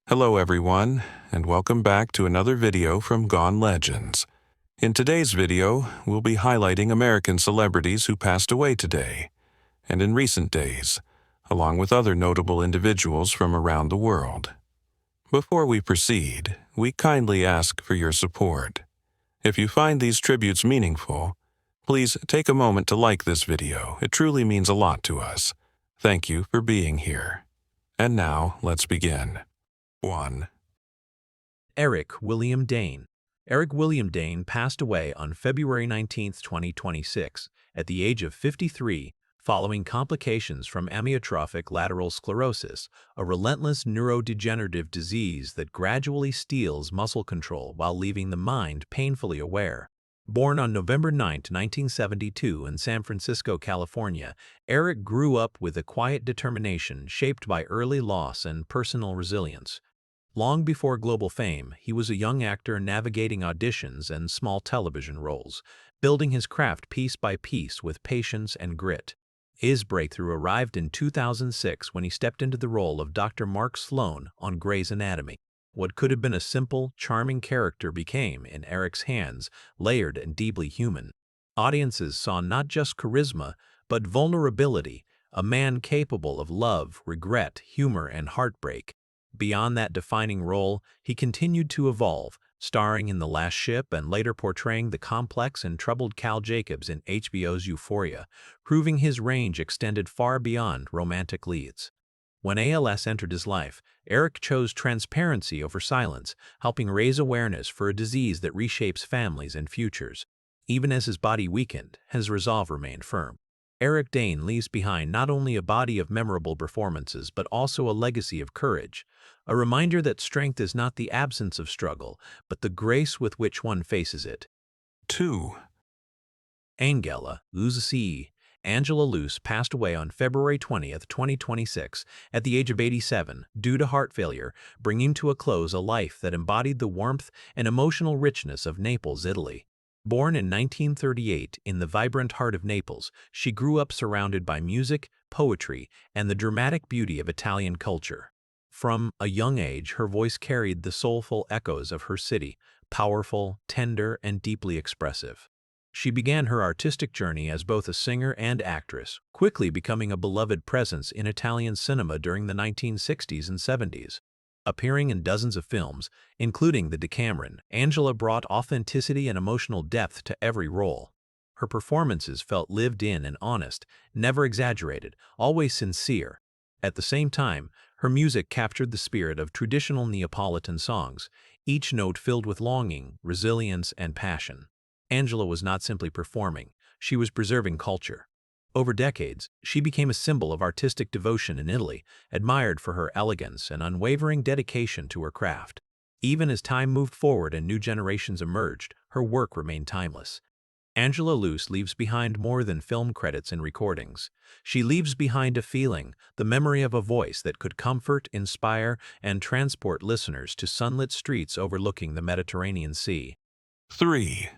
Hello everyone, and welcome back to another video from Gone Legends. In today's video, we'll be highlighting American celebrities who passed away today, and in recent days, along with other notable individuals from around the world. Before we proceed, we kindly ask for your support. If you find these tributes meaningful, please take a moment to like this video. It truly means a lot to us. Thank you for being here. And now, let's begin. 1. Eric William Dane. Eric William Dane passed away on February 19, 2026, at the age of 53, following complications from amyotrophic lateral sclerosis, a relentless neurodegenerative disease that gradually steals muscle control while leaving the mind painfully aware. Born on November 9, 1972 in San Francisco, California, Eric grew up with a quiet determination shaped by early loss and personal resilience. Long before global fame, he was a young actor navigating auditions and small television roles, building his craft piece by piece with patience and grit. His breakthrough arrived in 2006 when he stepped into the role of Dr. Mark Sloan on Grey's Anatomy. What could have been a simple, charming character became, in Eric's hands, layered and deeply human. Audiences saw not just charisma, but vulnerability, a man capable of love, regret, humor, and heartbreak. Beyond that defining role, he continued to evolve, starring in The Last Ship and later portraying the complex and troubled Cal Jacobs in HBO's Euphoria, proving his range extended far beyond romantic leads. When ALS entered his life, Eric chose transparency over silence, helping raise awareness for a disease that reshapes families and futures. Even as his body weakened, his resolve remained firm. Eric Dane leaves behind not only a body of memorable performances but also a legacy of courage, a reminder that strength is not the absence of struggle, but the grace with which one faces it. 2. Angela Luce. Angela Luce passed away on February 20, 2026, at the age of 87 due to heart failure, bringing to a close a life that embodied the warmth and emotional richness of Naples, Italy. Born in 1938 in the vibrant heart of Naples, she grew up surrounded by music, poetry, and the dramatic beauty of Italian culture. From a young age, her voice carried the soulful echoes of her city, powerful, tender, and deeply expressive. She began her artistic journey as both a singer and actress, quickly becoming a beloved presence in Italian cinema during the 1960s and 70s. Appearing in dozens of films, including the Decameron, Angela brought authenticity and emotional depth to every role. Her performances felt lived in and honest, never exaggerated, always sincere. At the same time, her music captured the spirit of traditional Neapolitan songs, each note filled with longing, resilience, and passion. Angela was not simply performing, she was preserving culture. Over decades, she became a symbol of artistic devotion in Italy, admired for her elegance and unwavering dedication to her craft. Even as time moved forward and new generations emerged, her work remained timeless. Angela Luce leaves behind more than film credits and recordings. She leaves behind a feeling, the memory of a voice that could comfort, inspire, and transport listeners to sunlit streets overlooking the Mediterranean Sea. 3.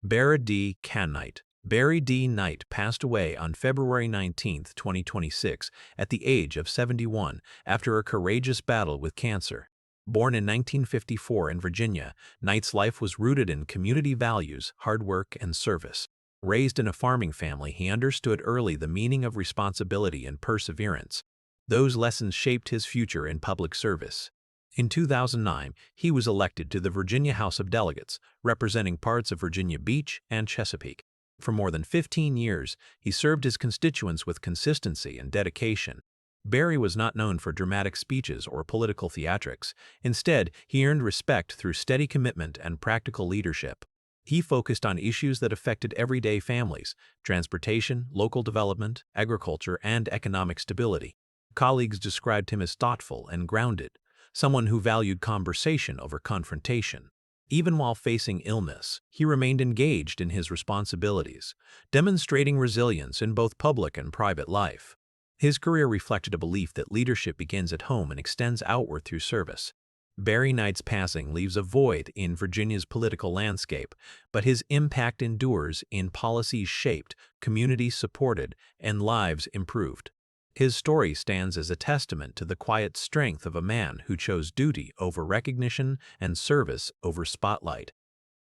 Barry D. Knight. Barry D. Knight passed away on February 19, 2026, at the age of 71 after a courageous battle with cancer. Born in 1954 in Virginia, Knight's life was rooted in community values, hard work, and service. Raised in a farming family, he understood early the meaning of responsibility and perseverance. Those lessons shaped his future in public service. In 2009, he was elected to the Virginia House of Delegates, representing parts of Virginia Beach and Chesapeake. For more than 15 years, he served his constituents with consistency and dedication. Barry was not known for dramatic speeches or political theatrics. Instead, he earned respect through steady commitment and practical leadership. He focused on issues that affected everyday families: transportation, local development, agriculture, and economic stability. Colleagues described him as thoughtful and grounded, someone who valued conversation over confrontation. Even while facing illness, he remained engaged in his responsibilities, demonstrating resilience in both public and private life. His career reflected a belief that leadership begins at home and extends outward through service. Barry Knight's passing leaves a void in Virginia's political landscape, but his impact endures in policies shaped, communities supported, and lives improved. His story stands as a testament to the quiet strength of a man who chose duty over recognition and service over spotlight.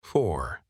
4.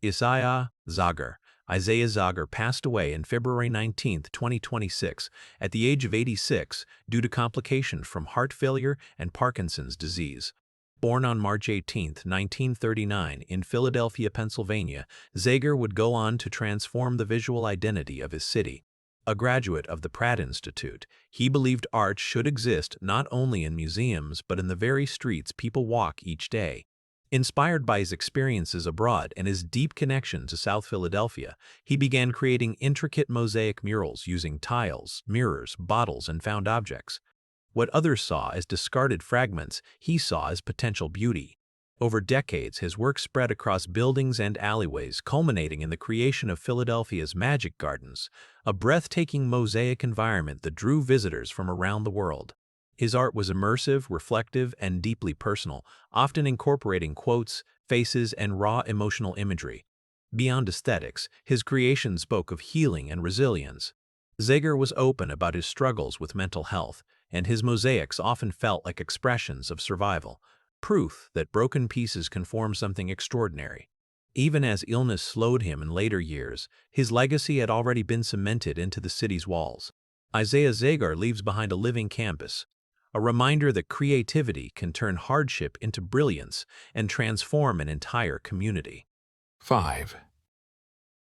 Isaiah Zagar passed away on February 19, 2026, at the age of 86 due to complications from heart failure and Parkinson's disease. Born on March 18, 1939, in Philadelphia, Pennsylvania, Zagar would go on to transform the visual identity of his city. A graduate of the Pratt Institute, he believed art should exist not only in museums but in the very streets people walk each day. Inspired by his experiences abroad and his deep connection to South Philadelphia, he began creating intricate mosaic murals using tiles, mirrors, bottles, and found objects. What others saw as discarded fragments, he saw as potential beauty. Over decades, his work spread across buildings and alleyways, culminating in the creation of Philadelphia's Magic Gardens, a breathtaking mosaic environment that drew visitors from around the world. His art was immersive, reflective, and deeply personal, often incorporating quotes, faces, and raw emotional imagery. Beyond aesthetics, his creations spoke of healing and resilience. Zagar was open about his struggles with mental health, and his mosaics often felt like expressions of survival, proof that broken pieces can form something extraordinary. Even as illness slowed him in later years, his legacy had already been cemented into the city's walls. Isaiah Zagar leaves behind a living canvas, a reminder that creativity can turn hardship into brilliance and transform an entire community. 5.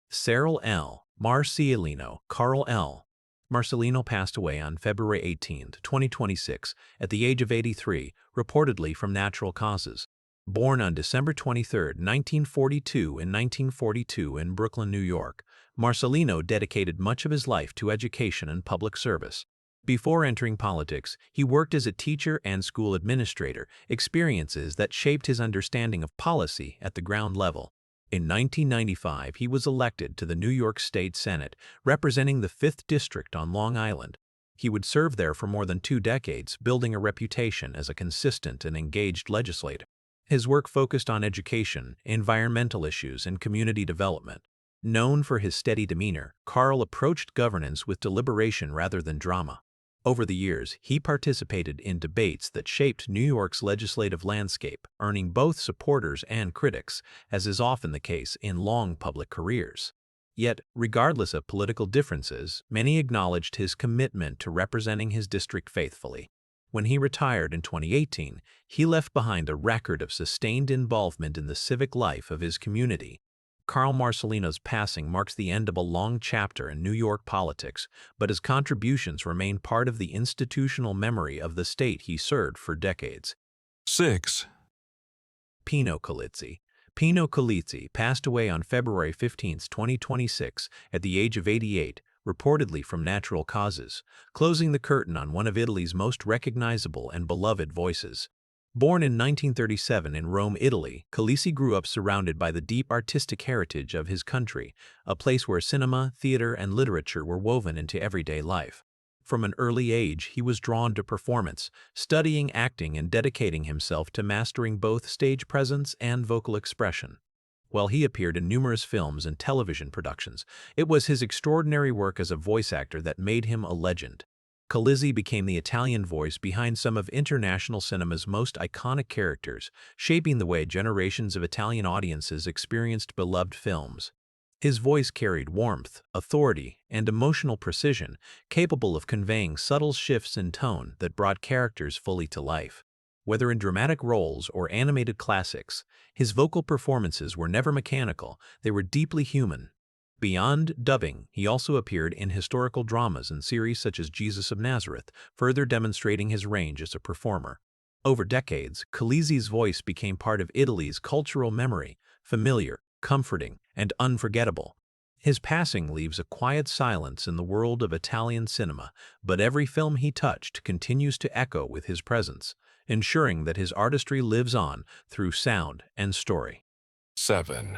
Cyril L. Marcelino Carl L. Marcelino passed away on February 18, 2026, at the age of 83, reportedly from natural causes. Born on December 23, 1942 in Brooklyn, New York, Marcelino dedicated much of his life to education and public service. Before entering politics, he worked as a teacher and school administrator, experiences that shaped his understanding of policy at the ground level. In 1995, he was elected to the New York State Senate, representing the 5th District on Long Island. He would serve there for more than 2 decades, building a reputation as a consistent and engaged legislator. His work focused on education, environmental issues, and community development. Known for his steady demeanor, Carl approached governance with deliberation rather than drama. Over the years, he participated in debates that shaped New York's legislative landscape, earning both supporters and critics, as is often the case in long public careers. Yet, regardless of political differences, many acknowledged his commitment to representing his district faithfully. When he retired in 2018, he left behind a record of sustained involvement in the civic life of his community. Carl Marcelino's passing marks the end of a long chapter in New York politics, but his contributions remain part of the institutional memory of the state he served for decades. 6. Pino Colizzi. Pino Colizzi passed away on February 15, 2026, at the age of 88, reportedly from natural causes, closing the curtain on one of Italy's most recognizable and beloved voices. Born in 1937 in Rome, Italy, Colizzi grew up surrounded by the deep artistic heritage of his country, a place where cinema, theater, and literature were woven into everyday life. From an early age, he was drawn to performance, studying acting and dedicating himself to mastering both stage presence and vocal expression. While he appeared in numerous films and television productions, it was his extraordinary work as a voice actor that made him a legend. Colizzi became the Italian voice behind some of international cinema's most iconic characters, shaping the way generations of Italian audiences experienced beloved films. His voice carried warmth, authority, and emotional precision, capable of conveying subtle shifts in tone that brought characters fully to life. Whether in dramatic roles or animated classics, his vocal performances were never mechanical, they were deeply human. Beyond dubbing, he also appeared in historical dramas and series such as Jesus of Nazareth, further demonstrating his range as a performer. Over decades, Colizzi's voice became part of Italy's cultural memory, familiar, comforting, and unforgettable. His passing leaves a quiet silence in the world of Italian cinema, but every film he touched continues to echo with his presence, ensuring that his artistry lives on through sound and story. 7.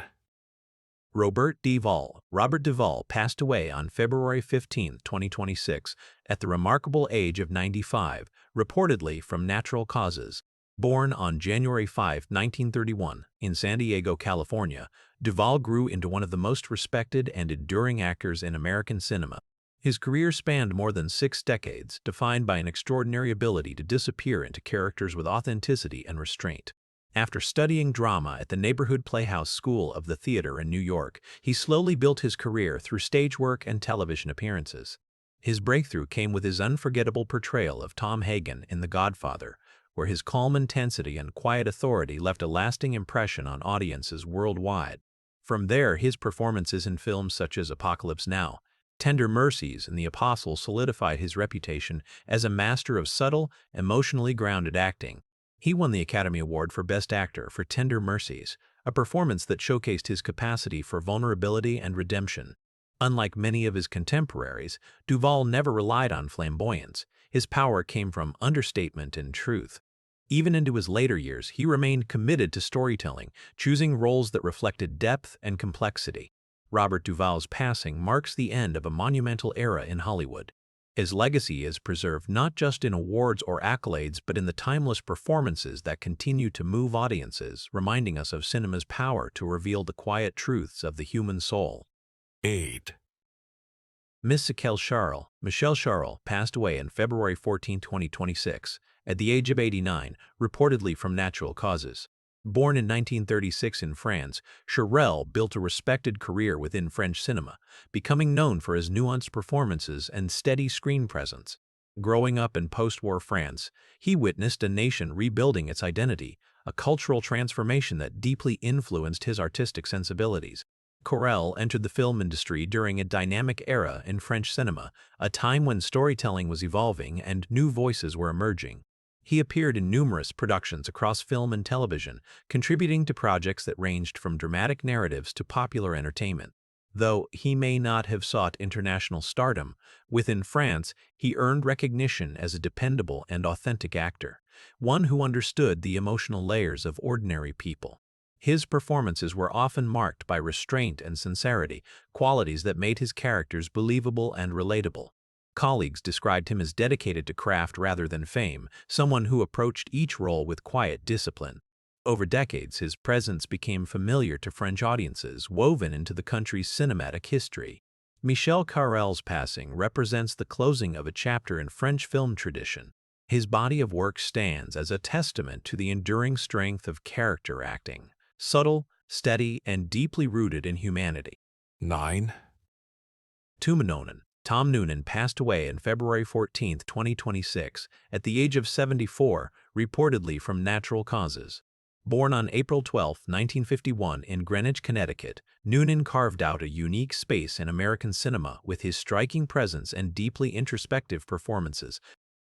Robert Duvall passed away on February 15, 2026, at the remarkable age of 95, reportedly from natural causes. Born on January 5, 1931, in San Diego, California, Duvall grew into one of the most respected and enduring actors in American cinema. His career spanned more than 6 decades, defined by an extraordinary ability to disappear into characters with authenticity and restraint. After studying drama at the Neighborhood Playhouse School of the Theater in New York, he slowly built his career through stage work and television appearances. His breakthrough came with his unforgettable portrayal of Tom Hagen in The Godfather, where his calm intensity and quiet authority left a lasting impression on audiences worldwide. From there, his performances in films such as Apocalypse Now, Tender Mercies, and The Apostle solidified his reputation as a master of subtle, emotionally grounded acting. He won the Academy Award for Best Actor for Tender Mercies, a performance that showcased his capacity for vulnerability and redemption. Unlike many of his contemporaries, Duvall never relied on flamboyance. His power came from understatement and truth. Even into his later years, he remained committed to storytelling, choosing roles that reflected depth and complexity. Robert Duvall's passing marks the end of a monumental era in Hollywood. His legacy is preserved not just in awards or accolades, but in the timeless performances that continue to move audiences, reminding us of cinema's power to reveal the quiet truths of the human soul. 8. Michelle Charles passed away on February 14, 2026, at the age of 89, reportedly from natural causes. Born in 1936 in France, Charles built a respected career within French cinema, becoming known for his nuanced performances and steady screen presence. Growing up in post-war France, he witnessed a nation rebuilding its identity, a cultural transformation that deeply influenced his artistic sensibilities. Charles entered the film industry during a dynamic era in French cinema, a time when storytelling was evolving and new voices were emerging. He appeared in numerous productions across film and television, contributing to projects that ranged from dramatic narratives to popular entertainment. Though he may not have sought international stardom, within France he earned recognition as a dependable and authentic actor, one who understood the emotional layers of ordinary people. His performances were often marked by restraint and sincerity, qualities that made his characters believable and relatable. Colleagues described him as dedicated to craft rather than fame, someone who approached each role with quiet discipline. Over decades, his presence became familiar to French audiences, woven into the country's cinematic history. Michel Carrel's passing represents the closing of a chapter in French film tradition. His body of work stands as a testament to the enduring strength of character acting, subtle, steady, and deeply rooted in humanity. 9. Tom Noonan passed away on February 14, 2026, at the age of 74, reportedly from natural causes. Born on April 12, 1951 in Greenwich, Connecticut, Noonan carved out a unique space in American cinema with his striking presence and deeply introspective performances.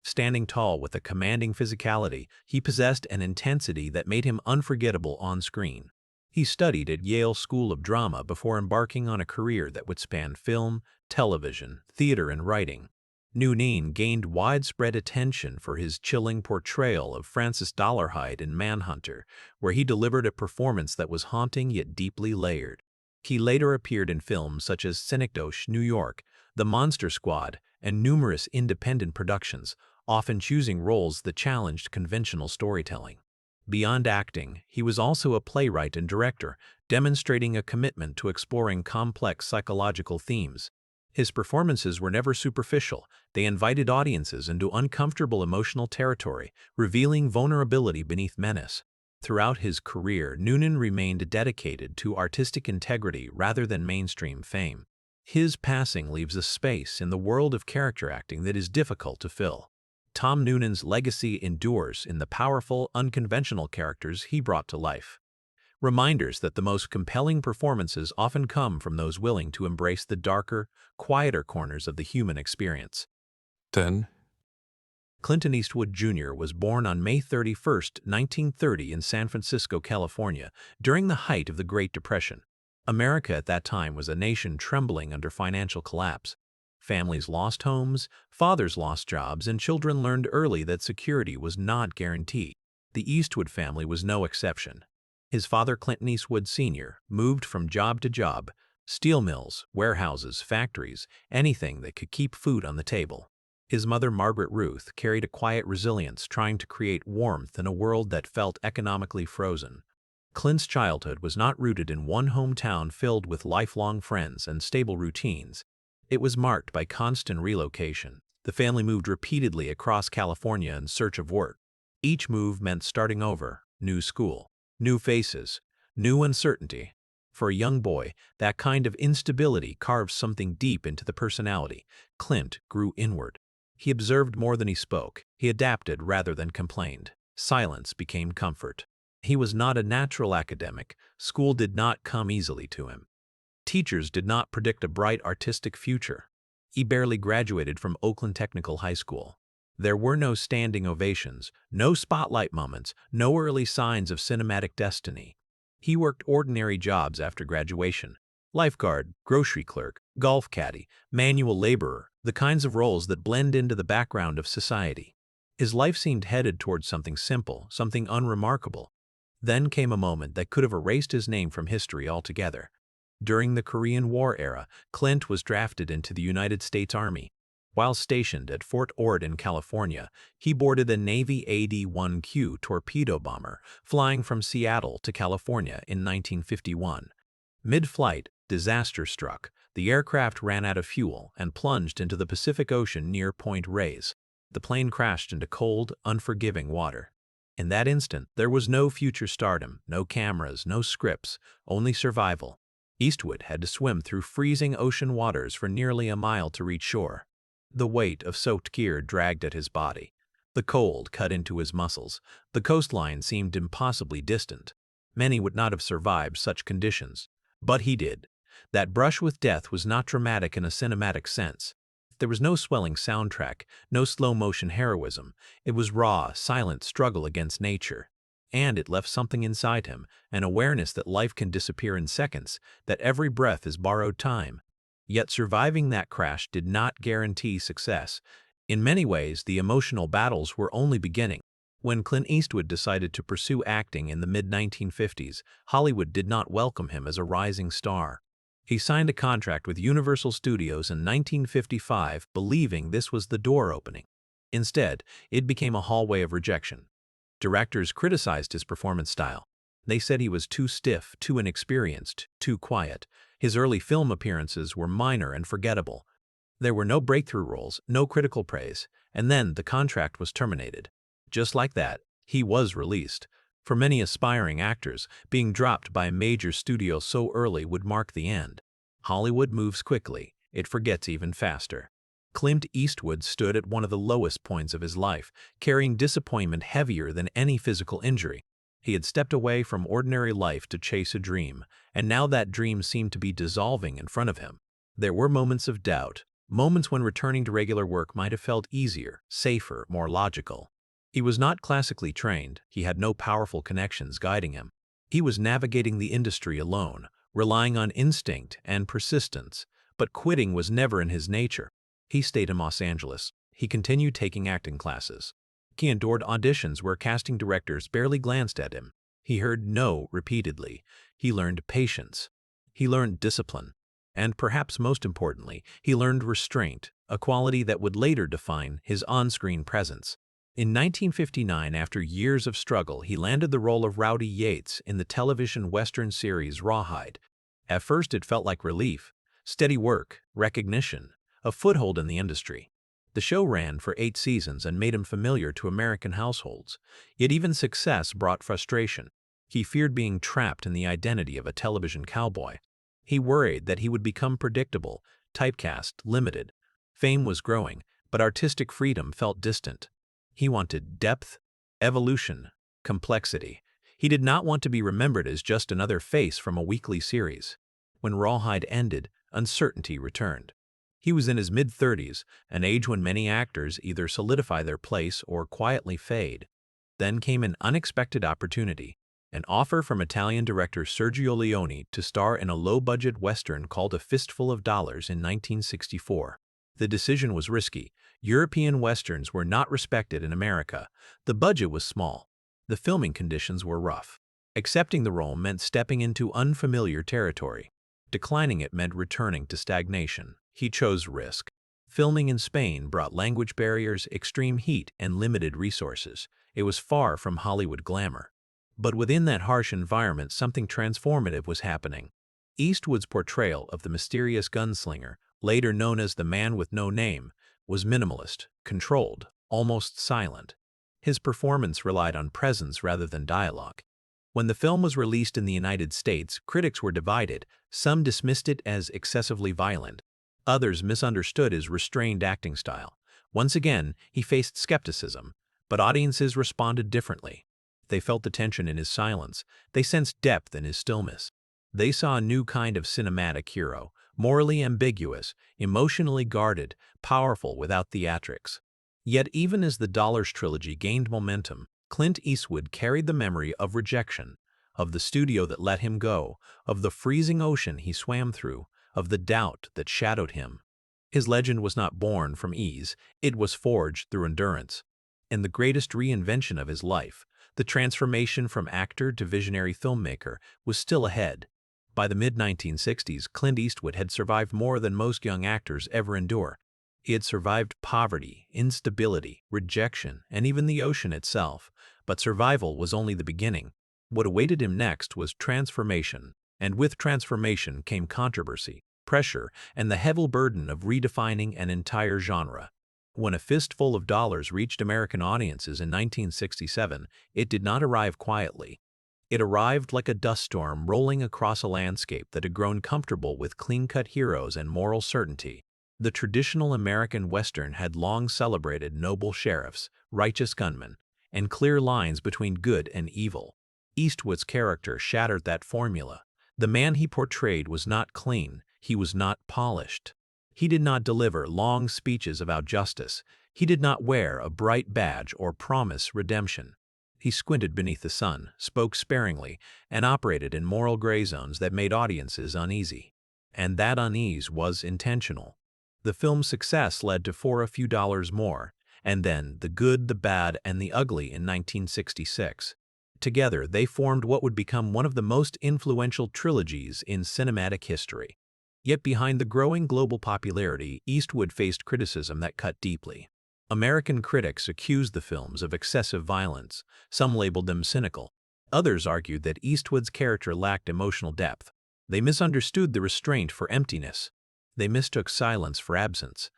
Standing tall with a commanding physicality, he possessed an intensity that made him unforgettable on screen. He studied at Yale School of Drama before embarking on a career that would span film, television, theater, and writing. Noonan gained widespread attention for his chilling portrayal of Francis Dolarhyde in Manhunter, where he delivered a performance that was haunting yet deeply layered. He later appeared in films such as Synecdoche, New York, The Monster Squad, and numerous independent productions, often choosing roles that challenged conventional storytelling. Beyond acting, he was also a playwright and director, demonstrating a commitment to exploring complex psychological themes. His performances were never superficial. They invited audiences into uncomfortable emotional territory, revealing vulnerability beneath menace. Throughout his career, Noonan remained dedicated to artistic integrity rather than mainstream fame. His passing leaves a space in the world of character acting that is difficult to fill. Tom Noonan's legacy endures in the powerful, unconventional characters he brought to life. Reminders that the most compelling performances often come from those willing to embrace the darker, quieter corners of the human experience. 10. Clinton Eastwood Jr. was born on May 31, 1930 in San Francisco, California, during the height of the Great Depression. America at that time was a nation trembling under financial collapse. Families lost homes, fathers lost jobs, and children learned early that security was not guaranteed. The Eastwood family was no exception. His father, Clinton Eastwood Sr., moved from job to job, steel mills, warehouses, factories, anything that could keep food on the table. His mother, Margaret Ruth, carried a quiet resilience, trying to create warmth in a world that felt economically frozen. Clint's childhood was not rooted in one hometown filled with lifelong friends and stable routines. It was marked by constant relocation. The family moved repeatedly across California in search of work. Each move meant starting over, new school, new faces, new uncertainty. For a young boy, that kind of instability carved something deep into the personality. Clint grew inward. He observed more than he spoke. He adapted rather than complained. Silence became comfort. He was not a natural academic. School did not come easily to him. Teachers did not predict a bright artistic future. He barely graduated from Oakland Technical High School. There were no standing ovations, no spotlight moments, no early signs of cinematic destiny. He worked ordinary jobs after graduation: lifeguard, grocery clerk, golf caddy, manual laborer, the kinds of roles that blend into the background of society. His life seemed headed towards something simple, something unremarkable. Then came a moment that could have erased his name from history altogether. During the Korean War era, Clint was drafted into the United States Army. While stationed at Fort Ord in California, he boarded a Navy AD-1Q torpedo bomber flying from Seattle to California in 1951. Mid-flight, disaster struck. The aircraft ran out of fuel and plunged into the Pacific Ocean near Point Reyes. The plane crashed into cold, unforgiving water. In that instant, there was no future stardom, no cameras, no scripts, only survival. Eastwood had to swim through freezing ocean waters for nearly a mile to reach shore. The weight of soaked gear dragged at his body. The cold cut into his muscles. The coastline seemed impossibly distant. Many would not have survived such conditions. But he did. That brush with death was not dramatic in a cinematic sense. There was no swelling soundtrack, no slow-motion heroism. It was raw, silent struggle against nature. And it left something inside him, an awareness that life can disappear in seconds, that every breath is borrowed time. Yet surviving that crash did not guarantee success. In many ways, the emotional battles were only beginning. When Clint Eastwood decided to pursue acting in the mid-1950s, Hollywood did not welcome him as a rising star. He signed a contract with Universal Studios in 1955, believing this was the door opening. Instead, it became a hallway of rejection. Directors criticized his performance style. They said he was too stiff, too inexperienced, too quiet. His early film appearances were minor and forgettable. There were no breakthrough roles, no critical praise, and then the contract was terminated. Just like that, he was released. For many aspiring actors, being dropped by a major studio so early would mark the end. Hollywood moves quickly. It forgets even faster. Clint Eastwood stood at one of the lowest points of his life, carrying disappointment heavier than any physical injury. He had stepped away from ordinary life to chase a dream, and now that dream seemed to be dissolving in front of him. There were moments of doubt, moments when returning to regular work might have felt easier, safer, more logical. He was not classically trained. He had no powerful connections guiding him. He was navigating the industry alone, relying on instinct and persistence, but quitting was never in his nature. He stayed in Los Angeles. He continued taking acting classes. He endured auditions where casting directors barely glanced at him. He heard no repeatedly. He learned patience. He learned discipline. And perhaps most importantly, he learned restraint, a quality that would later define his on-screen presence. In 1959, after years of struggle, he landed the role of Rowdy Yates in the television Western series Rawhide. At first, it felt like relief, steady work, recognition, a foothold in the industry. The show ran for 8 seasons and made him familiar to American households. Yet even success brought frustration. He feared being trapped in the identity of a television cowboy. He worried that he would become predictable, typecast, limited. Fame was growing, but artistic freedom felt distant. He wanted depth, evolution, complexity. He did not want to be remembered as just another face from a weekly series. When Rawhide ended, uncertainty returned. He was in his mid-30s, an age when many actors either solidify their place or quietly fade. Then came an unexpected opportunity, an offer from Italian director Sergio Leone to star in a low-budget Western called A Fistful of Dollars in 1964. The decision was risky. European Westerns were not respected in America. The budget was small. The filming conditions were rough. Accepting the role meant stepping into unfamiliar territory. Declining it meant returning to stagnation. He chose risk. Filming in Spain brought language barriers, extreme heat, and limited resources. It was far from Hollywood glamour. But within that harsh environment, something transformative was happening. Eastwood's portrayal of the mysterious gunslinger, later known as the Man with No Name, was minimalist, controlled, almost silent. His performance relied on presence rather than dialogue. When the film was released in the United States, critics were divided. Some dismissed it as excessively violent. Others misunderstood his restrained acting style. Once again, he faced skepticism, but audiences responded differently. They felt the tension in his silence. They sensed depth in his stillness. They saw a new kind of cinematic hero, morally ambiguous, emotionally guarded, powerful without theatrics. Yet even as the Dollars trilogy gained momentum, Clint Eastwood carried the memory of rejection, of the studio that let him go, of the freezing ocean he swam through, of the doubt that shadowed him. His legend was not born from ease, it was forged through endurance. And the greatest reinvention of his life, the transformation from actor to visionary filmmaker, was still ahead. By the mid-1960s, Clint Eastwood had survived more than most young actors ever endure. He had survived poverty, instability, rejection, and even the ocean itself. But survival was only the beginning. What awaited him next was transformation, and with transformation came controversy, pressure, and the heavy burden of redefining an entire genre. When A Fistful of Dollars reached American audiences in 1967, it did not arrive quietly. It arrived like a dust storm rolling across a landscape that had grown comfortable with clean-cut heroes and moral certainty. The traditional American Western had long celebrated noble sheriffs, righteous gunmen, and clear lines between good and evil. Eastwood's character shattered that formula. The man he portrayed was not clean, he was not polished. He did not deliver long speeches about justice. He did not wear a bright badge or promise redemption. He squinted beneath the sun, spoke sparingly, and operated in moral gray zones that made audiences uneasy. And that unease was intentional. The film's success led to For a Few Dollars More, and then The Good, the Bad, and the Ugly in 1966. Together, they formed what would become one of the most influential trilogies in cinematic history. Yet behind the growing global popularity, Eastwood faced criticism that cut deeply. American critics accused the films of excessive violence. Some labeled them cynical. Others argued that Eastwood's character lacked emotional depth. They misunderstood the restraint for emptiness. They mistook silence for absence.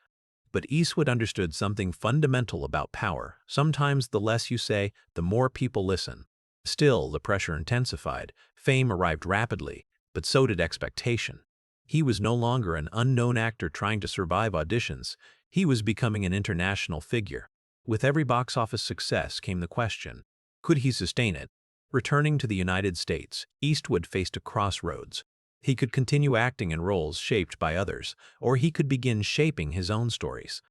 But Eastwood understood something fundamental about power. Sometimes the less you say, the more people listen. Still, the pressure intensified. Fame arrived rapidly, but so did expectation. He was no longer an unknown actor trying to survive auditions. He was becoming an international figure. With every box office success came the question, could he sustain it? Returning to the United States, Eastwood faced a crossroads. He could continue acting in roles shaped by others, or he could begin shaping his own stories.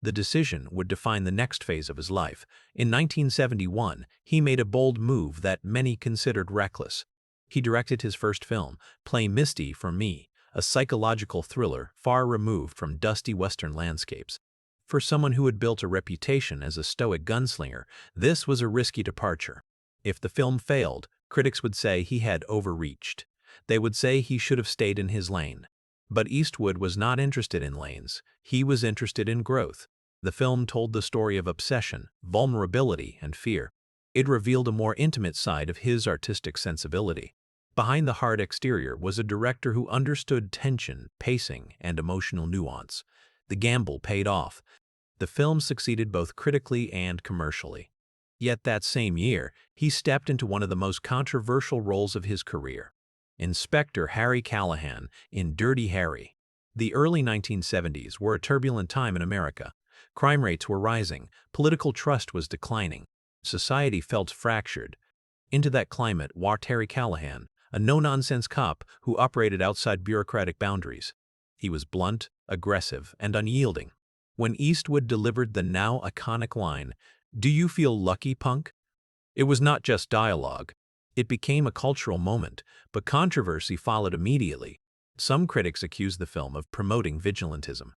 The decision would define the next phase of his life. In 1971, he made a bold move that many considered reckless. He directed his first film, Play Misty for Me, a psychological thriller far removed from dusty Western landscapes. For someone who had built a reputation as a stoic gunslinger, this was a risky departure. If the film failed, critics would say he had overreached. They would say he should have stayed in his lane. But Eastwood was not interested in lanes. He was interested in growth. The film told the story of obsession, vulnerability, and fear. It revealed a more intimate side of his artistic sensibility. Behind the hard exterior was a director who understood tension, pacing, and emotional nuance. The gamble paid off. The film succeeded both critically and commercially. Yet that same year, he stepped into one of the most controversial roles of his career. Inspector Harry Callahan in Dirty Harry. The early 1970s were a turbulent time in America. Crime rates were rising, political trust was declining, society felt fractured. Into that climate walked Harry Callahan, a no-nonsense cop who operated outside bureaucratic boundaries. He was blunt, aggressive, and unyielding. When Eastwood delivered the now iconic line, "Do you feel lucky, punk?" it was not just dialogue. It became a cultural moment, but controversy followed immediately. Some critics accused the film of promoting vigilantism.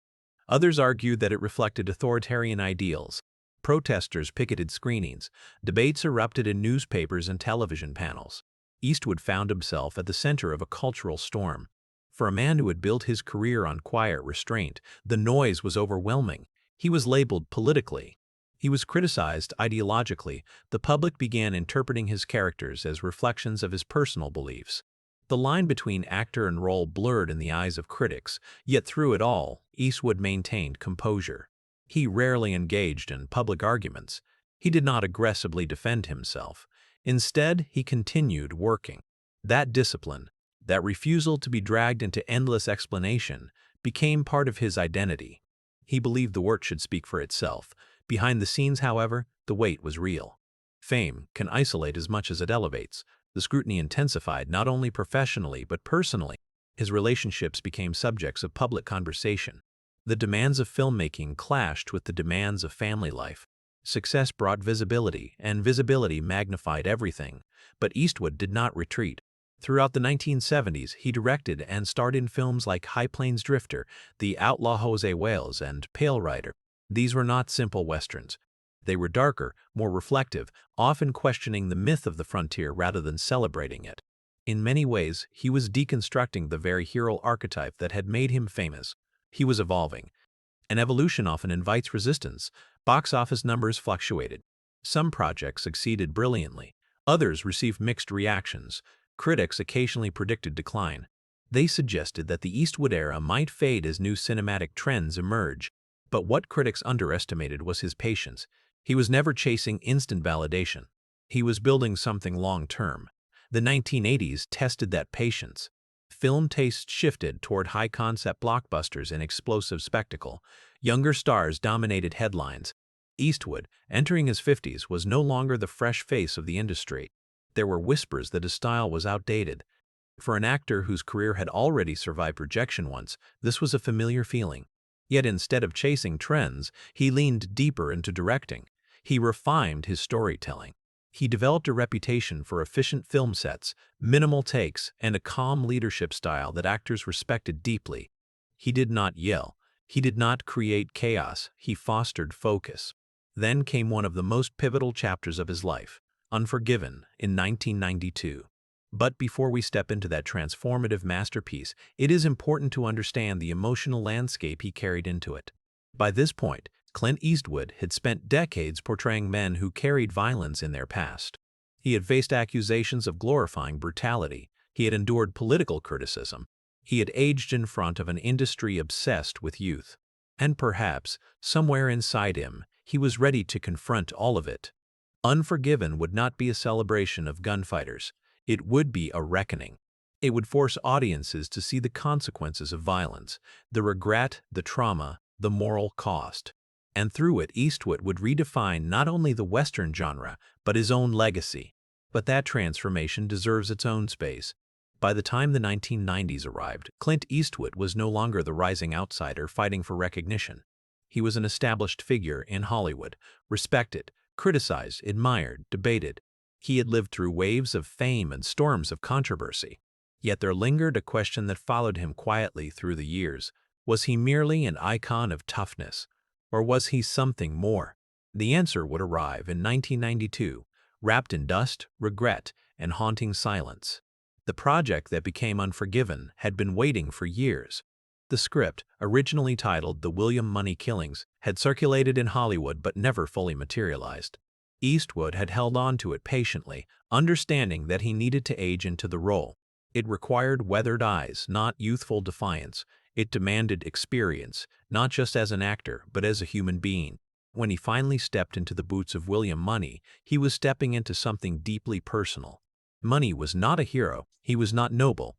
Others argued that it reflected authoritarian ideals. Protesters picketed screenings. Debates erupted in newspapers and television panels. Eastwood found himself at the center of a cultural storm. For a man who had built his career on quiet restraint, the noise was overwhelming. He was labeled politically. He was criticized ideologically. The public began interpreting his characters as reflections of his personal beliefs. The line between actor and role blurred in the eyes of critics, yet through it all, Eastwood maintained composure. He rarely engaged in public arguments. He did not aggressively defend himself. Instead, he continued working. That discipline, that refusal to be dragged into endless explanation, became part of his identity. He believed the work should speak for itself. Behind the scenes, however, the weight was real. Fame can isolate as much as it elevates. The scrutiny intensified not only professionally but personally. His relationships became subjects of public conversation. The demands of filmmaking clashed with the demands of family life. Success brought visibility, and visibility magnified everything. But Eastwood did not retreat. Throughout the 1970s, he directed and starred in films like High Plains Drifter, The Outlaw Jose Wales, and Pale Rider. These were not simple westerns. They were darker, more reflective, often questioning the myth of the frontier rather than celebrating it. In many ways, he was deconstructing the very hero archetype that had made him famous. He was evolving. An evolution often invites resistance. Box office numbers fluctuated. Some projects succeeded brilliantly. Others received mixed reactions. Critics occasionally predicted decline. They suggested that the Eastwood era might fade as new cinematic trends emerge. But what critics underestimated was his patience. He was never chasing instant validation. He was building something long-term. The 1980s tested that patience. Film tastes shifted toward high-concept blockbusters and explosive spectacle. Younger stars dominated headlines. Eastwood, entering his 50s, was no longer the fresh face of the industry. There were whispers that his style was outdated. For an actor whose career had already survived rejection once, this was a familiar feeling. Yet instead of chasing trends, he leaned deeper into directing. He refined his storytelling. He developed a reputation for efficient film sets, minimal takes, and a calm leadership style that actors respected deeply. He did not yell. He did not create chaos. He fostered focus. Then came one of the most pivotal chapters of his life, Unforgiven, in 1992. But before we step into that transformative masterpiece, it is important to understand the emotional landscape he carried into it. By this point, Clint Eastwood had spent decades portraying men who carried violence in their past. He had faced accusations of glorifying brutality. He had endured political criticism. He had aged in front of an industry obsessed with youth. And perhaps, somewhere inside him, he was ready to confront all of it. Unforgiven would not be a celebration of gunfighters. It would be a reckoning. It would force audiences to see the consequences of violence, the regret, the trauma, the moral cost. And through it, Eastwood would redefine not only the Western genre, but his own legacy. But that transformation deserves its own space. By the time the 1990s arrived, Clint Eastwood was no longer the rising outsider fighting for recognition. He was an established figure in Hollywood, respected, criticized, admired, debated. He had lived through waves of fame and storms of controversy. Yet there lingered a question that followed him quietly through the years. Was he merely an icon of toughness? Or was he something more? The answer would arrive in 1992, wrapped in dust, regret, and haunting silence. The project that became Unforgiven had been waiting for years. The script, originally titled The William Money Killings, had circulated in Hollywood but never fully materialized. Eastwood had held on to it patiently, understanding that he needed to age into the role. It required weathered eyes, not youthful defiance. It demanded experience, not just as an actor, but as a human being. When he finally stepped into the boots of William Money, he was stepping into something deeply personal. Money was not a hero. He was not noble.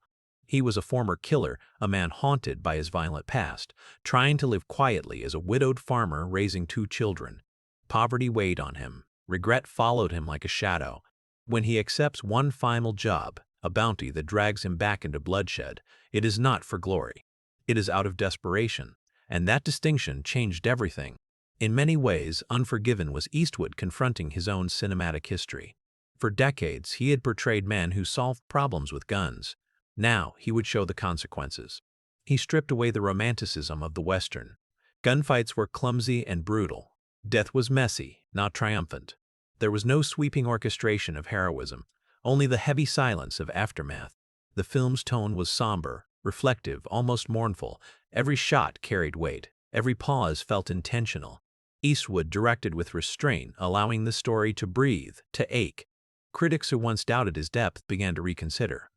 He was a former killer, a man haunted by his violent past, trying to live quietly as a widowed farmer raising 2 children. Poverty weighed on him. Regret followed him like a shadow. When he accepts one final job, a bounty that drags him back into bloodshed, it is not for glory. It is out of desperation, and that distinction changed everything. In many ways, Unforgiven was Eastwood confronting his own cinematic history. For decades, he had portrayed men who solved problems with guns. Now, he would show the consequences. He stripped away the romanticism of the Western. Gunfights were clumsy and brutal. Death was messy, not triumphant. There was no sweeping orchestration of heroism, only the heavy silence of aftermath. The film's tone was somber, reflective, almost mournful. Every shot carried weight. Every pause felt intentional. Eastwood directed with restraint, allowing the story to breathe, to ache. Critics who once doubted his depth began to reconsider.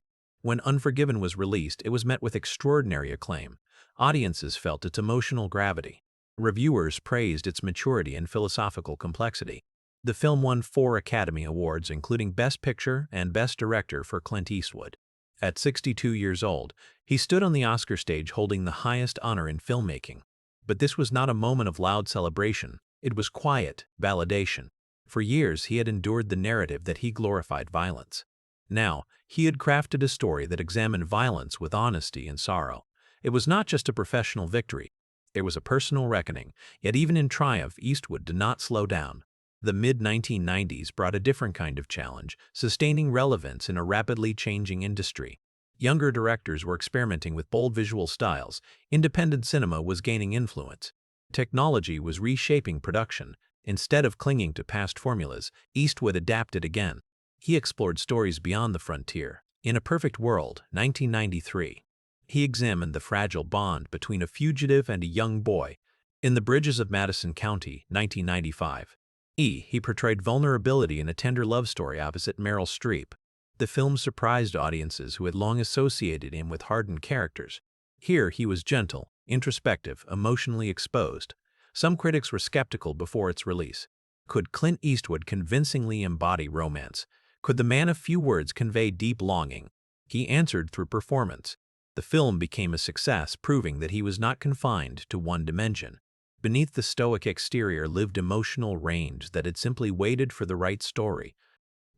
When Unforgiven was released, it was met with extraordinary acclaim. audiences felt its emotional gravity. Reviewers praised its maturity and philosophical complexity. The film won 4 Academy Awards, including Best Picture and Best Director for Clint Eastwood. At 62 years old, he stood on the Oscar stage holding the highest honor in filmmaking. But this was not a moment of loud celebration. It was quiet validation. For years, he had endured the narrative that he glorified violence. Now, he had crafted a story that examined violence with honesty and sorrow. It was not just a professional victory. It was a personal reckoning, yet even in triumph, Eastwood did not slow down. The mid-1990s brought a different kind of challenge, sustaining relevance in a rapidly changing industry. Younger directors were experimenting with bold visual styles. Independent cinema was gaining influence. Technology was reshaping production. Instead of clinging to past formulas, Eastwood adapted again. He explored stories beyond the frontier. In A Perfect World, 1993, he examined the fragile bond between a fugitive and a young boy. In The Bridges of Madison County, 1995, he portrayed vulnerability in a tender love story opposite Meryl Streep. The film surprised audiences who had long associated him with hardened characters. Here he was gentle, introspective, emotionally exposed. Some critics were skeptical before its release. Could Clint Eastwood convincingly embody romance? Could the man of few words convey deep longing? He answered through performance. The film became a success, proving that he was not confined to one dimension. Beneath the stoic exterior lived emotional range that had simply waited for the right story.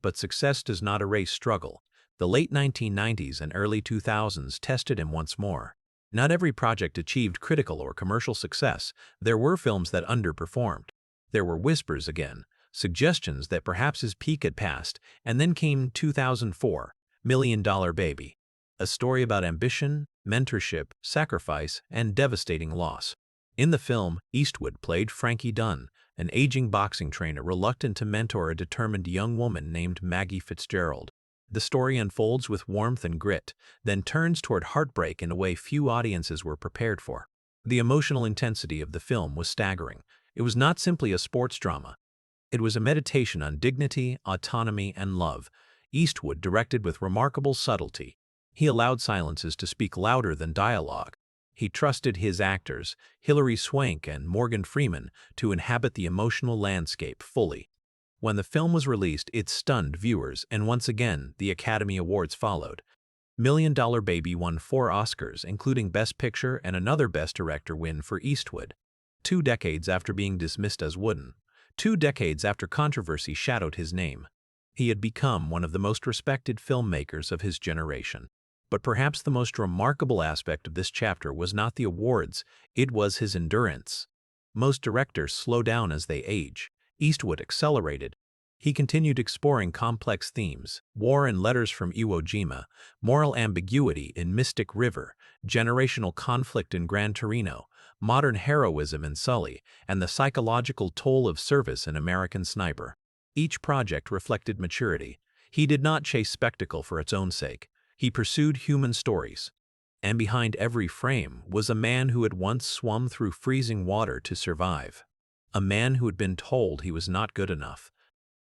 But success does not erase struggle. The late 1990s and early 2000s tested him once more. Not every project achieved critical or commercial success. There were films that underperformed. There were whispers again, suggestions that perhaps his peak had passed, and then came 2004, Million Dollar Baby, a story about ambition, mentorship, sacrifice, and devastating loss. In the film, Eastwood played Frankie Dunn, an aging boxing trainer reluctant to mentor a determined young woman named Maggie Fitzgerald. The story unfolds with warmth and grit, then turns toward heartbreak in a way few audiences were prepared for. The emotional intensity of the film was staggering. It was not simply a sports drama. It was a meditation on dignity, autonomy, and love. Eastwood directed with remarkable subtlety. He allowed silences to speak louder than dialogue. He trusted his actors, Hilary Swank and Morgan Freeman, to inhabit the emotional landscape fully. When the film was released, it stunned viewers, and once again, the Academy Awards followed. Million Dollar Baby won 4 Oscars, including Best Picture and another Best Director win for Eastwood. 2 decades after being dismissed as wooden, 2 decades after controversy shadowed his name, he had become one of the most respected filmmakers of his generation. But perhaps the most remarkable aspect of this chapter was not the awards, it was his endurance. Most directors slow down as they age. Eastwood accelerated. He continued exploring complex themes: war and letters from Iwo Jima, moral ambiguity in Mystic River, generational conflict in Gran Torino, modern heroism in Sully, and the psychological toll of service in American Sniper. Each project reflected maturity. He did not chase spectacle for its own sake. He pursued human stories. And behind every frame was a man who had once swum through freezing water to survive. A man who had been told he was not good enough.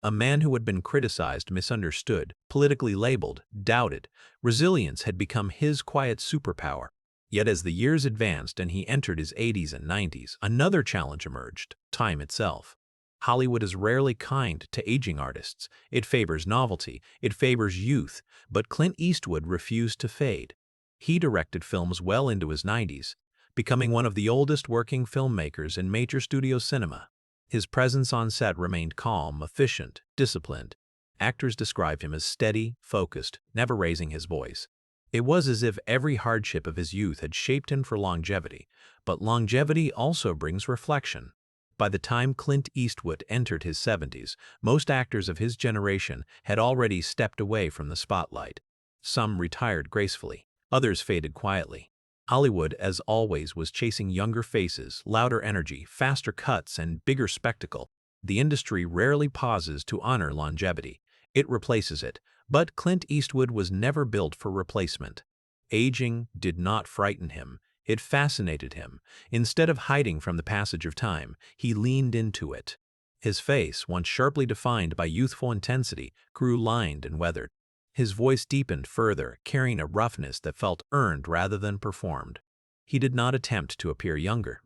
A man who had been criticized, misunderstood, politically labeled, doubted. Resilience had become his quiet superpower. Yet as the years advanced and he entered his 80s and 90s, another challenge emerged: time itself. Hollywood is rarely kind to aging artists. It favors novelty, it favors youth, but Clint Eastwood refused to fade. He directed films well into his 90s, becoming one of the oldest working filmmakers in major studio cinema. His presence on set remained calm, efficient, disciplined. Actors describe him as steady, focused, never raising his voice. It was as if every hardship of his youth had shaped him for longevity, but longevity also brings reflection. By the time Clint Eastwood entered his 70s, most actors of his generation had already stepped away from the spotlight. Some retired gracefully, others faded quietly. Hollywood, as always, was chasing younger faces, louder energy, faster cuts, and bigger spectacle. The industry rarely pauses to honor longevity. It replaces it. But Clint Eastwood was never built for replacement. Aging did not frighten him. It fascinated him. Instead of hiding from the passage of time, he leaned into it. His face, once sharply defined by youthful intensity, grew lined and weathered. His voice deepened further, carrying a roughness that felt earned rather than performed. He did not attempt to appear younger.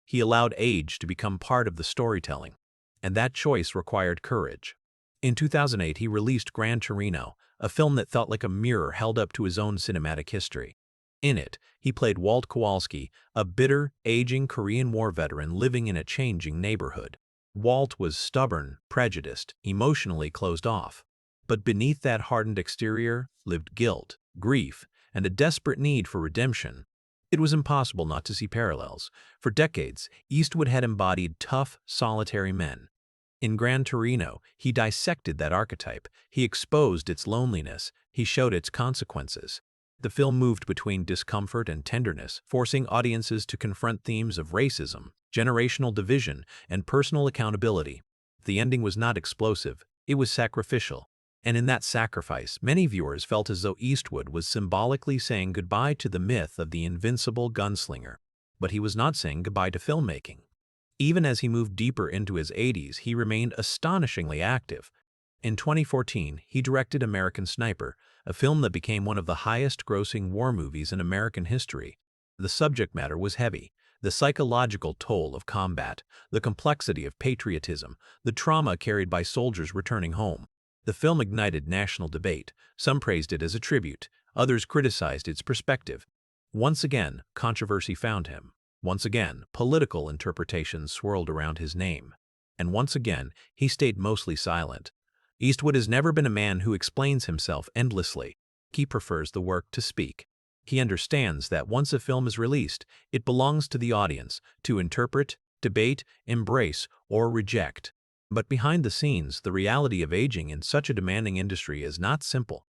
He allowed age to become part of the storytelling, and that choice required courage. In 2008, he released Gran Torino, a film that felt like a mirror held up to his own cinematic history. In it, he played Walt Kowalski, a bitter, aging Korean War veteran living in a changing neighborhood. Walt was stubborn, prejudiced, emotionally closed off. But beneath that hardened exterior lived guilt, grief, and a desperate need for redemption. It was impossible not to see parallels. For decades, Eastwood had embodied tough, solitary men. In Gran Torino, he dissected that archetype. He exposed its loneliness. He showed its consequences. The film moved between discomfort and tenderness, forcing audiences to confront themes of racism, generational division, and personal accountability. The ending was not explosive, it was sacrificial. And in that sacrifice, many viewers felt as though Eastwood was symbolically saying goodbye to the myth of the invincible gunslinger. But he was not saying goodbye to filmmaking. Even as he moved deeper into his 80s, he remained astonishingly active. In 2014, he directed American Sniper, a film that became one of the highest-grossing war movies in American history. The subject matter was heavy: the psychological toll of combat, the complexity of patriotism, the trauma carried by soldiers returning home. The film ignited national debate. Some praised it as a tribute, others criticized its perspective. Once again, controversy found him. Once again, political interpretations swirled around his name. And once again, he stayed mostly silent. Eastwood has never been a man who explains himself endlessly. He prefers the work to speak. He understands that once a film is released, it belongs to the audience to interpret, debate, embrace, or reject. But behind the scenes, the reality of aging in such a demanding industry is not simple.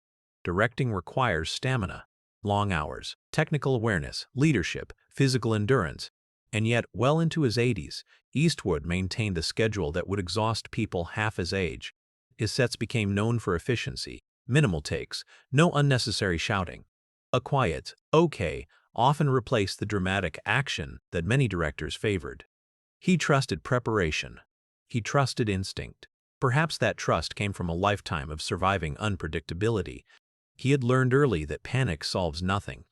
Directing requires stamina, long hours, technical awareness, leadership, physical endurance. And yet, well into his 80s, Eastwood maintained a schedule that would exhaust people half his age. His sets became known for efficiency, minimal takes, no unnecessary shouting. A quiet, okay, often replaced the dramatic action that many directors favored. He trusted preparation. He trusted instinct. Perhaps that trust came from a lifetime of surviving unpredictability. He had learned early that panic solves nothing.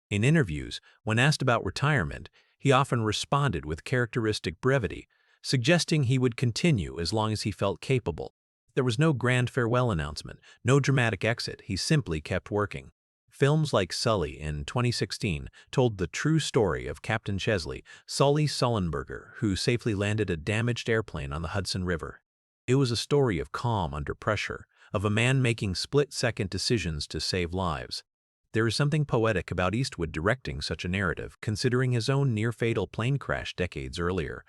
In interviews, when asked about retirement, he often responded with characteristic brevity, suggesting he would continue as long as he felt capable. There was no grand farewell announcement, no dramatic exit. He simply kept working. Films like Sully in 2016 told the true story of Captain Chesley, Sully Sullenberger, who safely landed a damaged airplane on the Hudson River. It was a story of calm under pressure, of a man making split-second decisions to save lives. There is something poetic about Eastwood directing such a narrative, considering his own near-fatal plane crash decades earlier.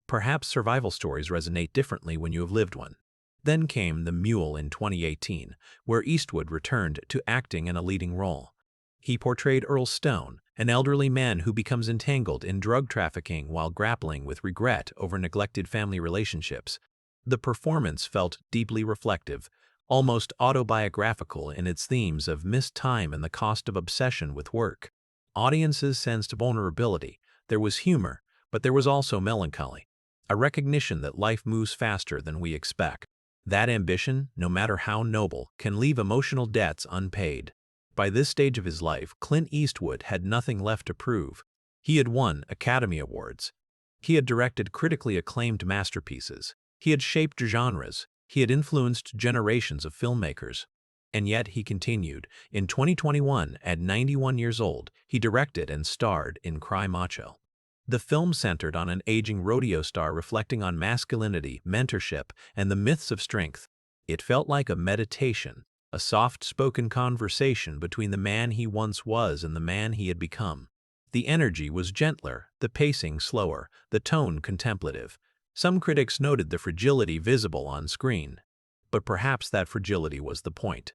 Perhaps survival stories resonate differently when you have lived one. Then came The Mule in 2018, where Eastwood returned to acting in a leading role. He portrayed Earl Stone, an elderly man who becomes entangled in drug trafficking while grappling with regret over neglected family relationships. The performance felt deeply reflective, almost autobiographical in its themes of missed time and the cost of obsession with work. Audiences sensed vulnerability. There was humor, but there was also melancholy, a recognition that life moves faster than we expect. That ambition, no matter how noble, can leave emotional debts unpaid. By this stage of his life, Clint Eastwood had nothing left to prove. He had won Academy Awards. He had directed critically acclaimed masterpieces. He had shaped genres. He had influenced generations of filmmakers. And yet he continued. In 2021, at 91 years old, he directed and starred in Cry Macho. The film centered on an aging rodeo star reflecting on masculinity, mentorship, and the myths of strength. It felt like a meditation, a soft-spoken conversation between the man he once was and the man he had become. The energy was gentler, the pacing slower, the tone contemplative. Some critics noted the fragility visible on screen. But perhaps that fragility was the point.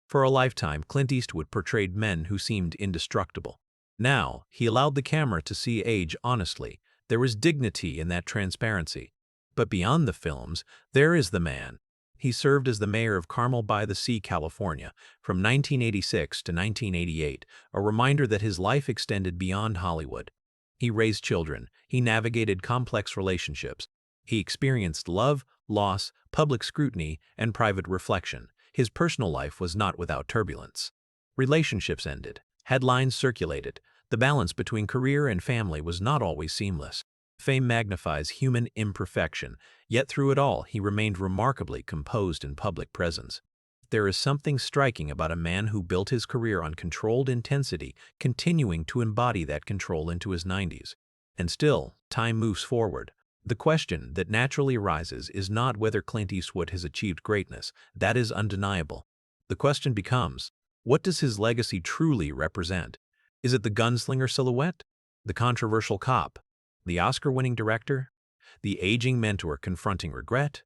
For a lifetime, Clint Eastwood portrayed men who seemed indestructible. Now, he allowed the camera to see age honestly. There was dignity in that transparency. But beyond the films, there is the man. He served as the mayor of Carmel by the Sea, California, from 1986 to 1988, a reminder that his life extended beyond Hollywood. He raised children. He navigated complex relationships. He experienced love, loss, public scrutiny, and private reflection. His personal life was not without turbulence. Relationships ended. Headlines circulated. The balance between career and family was not always seamless. Fame magnifies human imperfection, yet through it all he remained remarkably composed in public presence. There is something striking about a man who built his career on controlled intensity, continuing to embody that control into his 90s. And still, time moves forward. The question that naturally arises is not whether Clint Eastwood has achieved greatness. That is undeniable. The question becomes, what does his legacy truly represent? Is it the gunslinger silhouette? The controversial cop? The Oscar-winning director? The aging mentor confronting regret?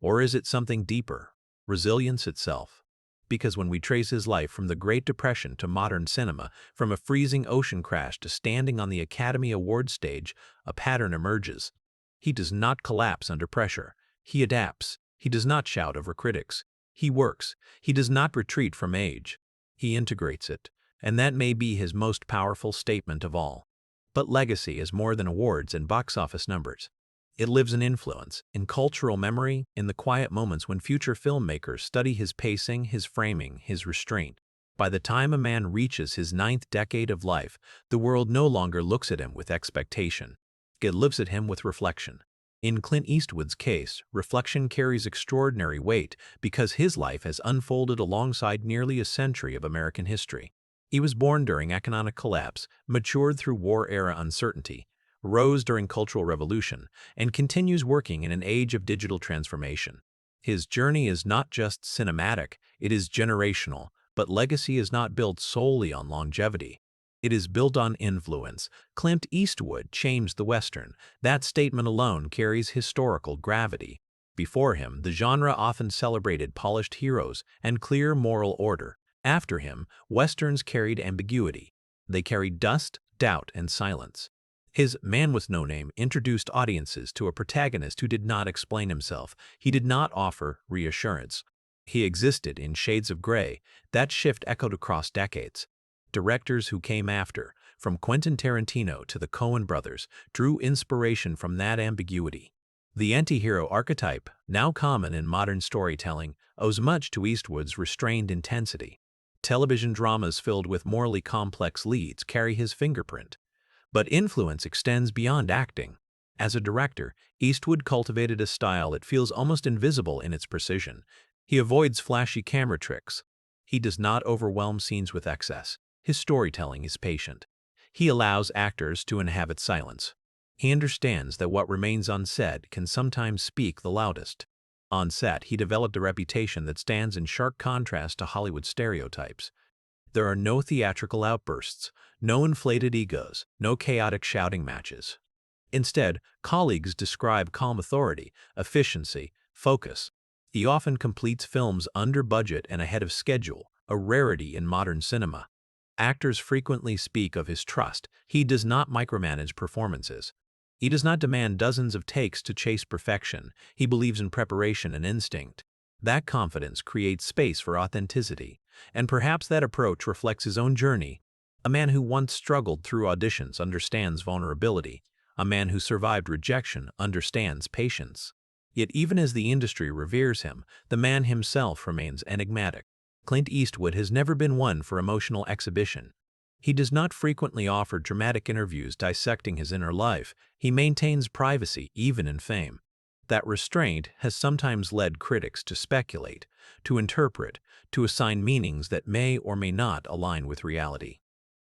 Or is it something deeper? Resilience itself? Because when we trace his life from the Great Depression to modern cinema, from a freezing ocean crash to standing on the Academy Awards stage, a pattern emerges. He does not collapse under pressure. He adapts. He does not shout over critics. He works. He does not retreat from age. He integrates it. And that may be his most powerful statement of all. But legacy is more than awards and box office numbers. It lives in influence, in cultural memory, in the quiet moments when future filmmakers study his pacing, his framing, his restraint. By the time a man reaches his 9th decade of life, the world no longer looks at him with expectation. It looks at him with reflection. In Clint Eastwood's case, reflection carries extraordinary weight because his life has unfolded alongside nearly a century of American history. He was born during economic collapse, matured through war-era uncertainty, rose during cultural revolution, and continues working in an age of digital transformation. His journey is not just cinematic, it is generational, but legacy is not built solely on longevity. It is built on influence. Clint Eastwood changed the Western. That statement alone carries historical gravity. Before him, the genre often celebrated polished heroes and clear moral order. After him, Westerns carried ambiguity. They carried dust, doubt, and silence. His Man with No Name introduced audiences to a protagonist who did not explain himself. He did not offer reassurance. He existed in shades of gray. That shift echoed across decades. Directors who came after, from Quentin Tarantino to the Coen brothers, drew inspiration from that ambiguity. The anti-hero archetype, now common in modern storytelling, owes much to Eastwood's restrained intensity. Television dramas filled with morally complex leads carry his fingerprint. But influence extends beyond acting. As a director, Eastwood cultivated a style that feels almost invisible in its precision. He avoids flashy camera tricks. He does not overwhelm scenes with excess. His storytelling is patient. He allows actors to inhabit silence. He understands that what remains unsaid can sometimes speak the loudest. On set, he developed a reputation that stands in sharp contrast to Hollywood stereotypes. There are no theatrical outbursts, no inflated egos, no chaotic shouting matches. Instead, colleagues describe calm authority, efficiency, focus. He often completes films under budget and ahead of schedule, a rarity in modern cinema. Actors frequently speak of his trust. He does not micromanage performances. He does not demand dozens of takes to chase perfection. He believes in preparation and instinct. That confidence creates space for authenticity, and perhaps that approach reflects his own journey. A man who once struggled through auditions understands vulnerability. A man who survived rejection understands patience. Yet even as the industry reveres him, the man himself remains enigmatic. Clint Eastwood has never been one for emotional exhibition. He does not frequently offer dramatic interviews dissecting his inner life. He maintains privacy even in fame. That restraint has sometimes led critics to speculate, to interpret, to assign meanings that may or may not align with reality.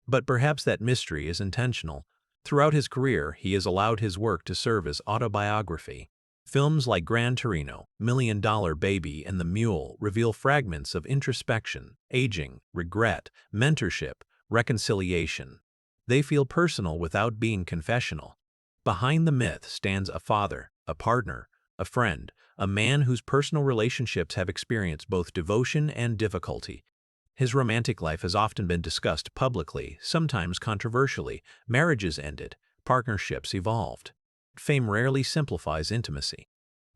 But perhaps that mystery is intentional. Throughout his career, he has allowed his work to serve as autobiography. Films like Gran Torino, Million Dollar Baby, and The Mule reveal fragments of introspection, aging, regret, mentorship, reconciliation. They feel personal without being confessional. Behind the myth stands a father, a partner, a friend, a man whose personal relationships have experienced both devotion and difficulty. His romantic life has often been discussed publicly, sometimes controversially. Marriages ended, partnerships evolved. Fame rarely simplifies intimacy.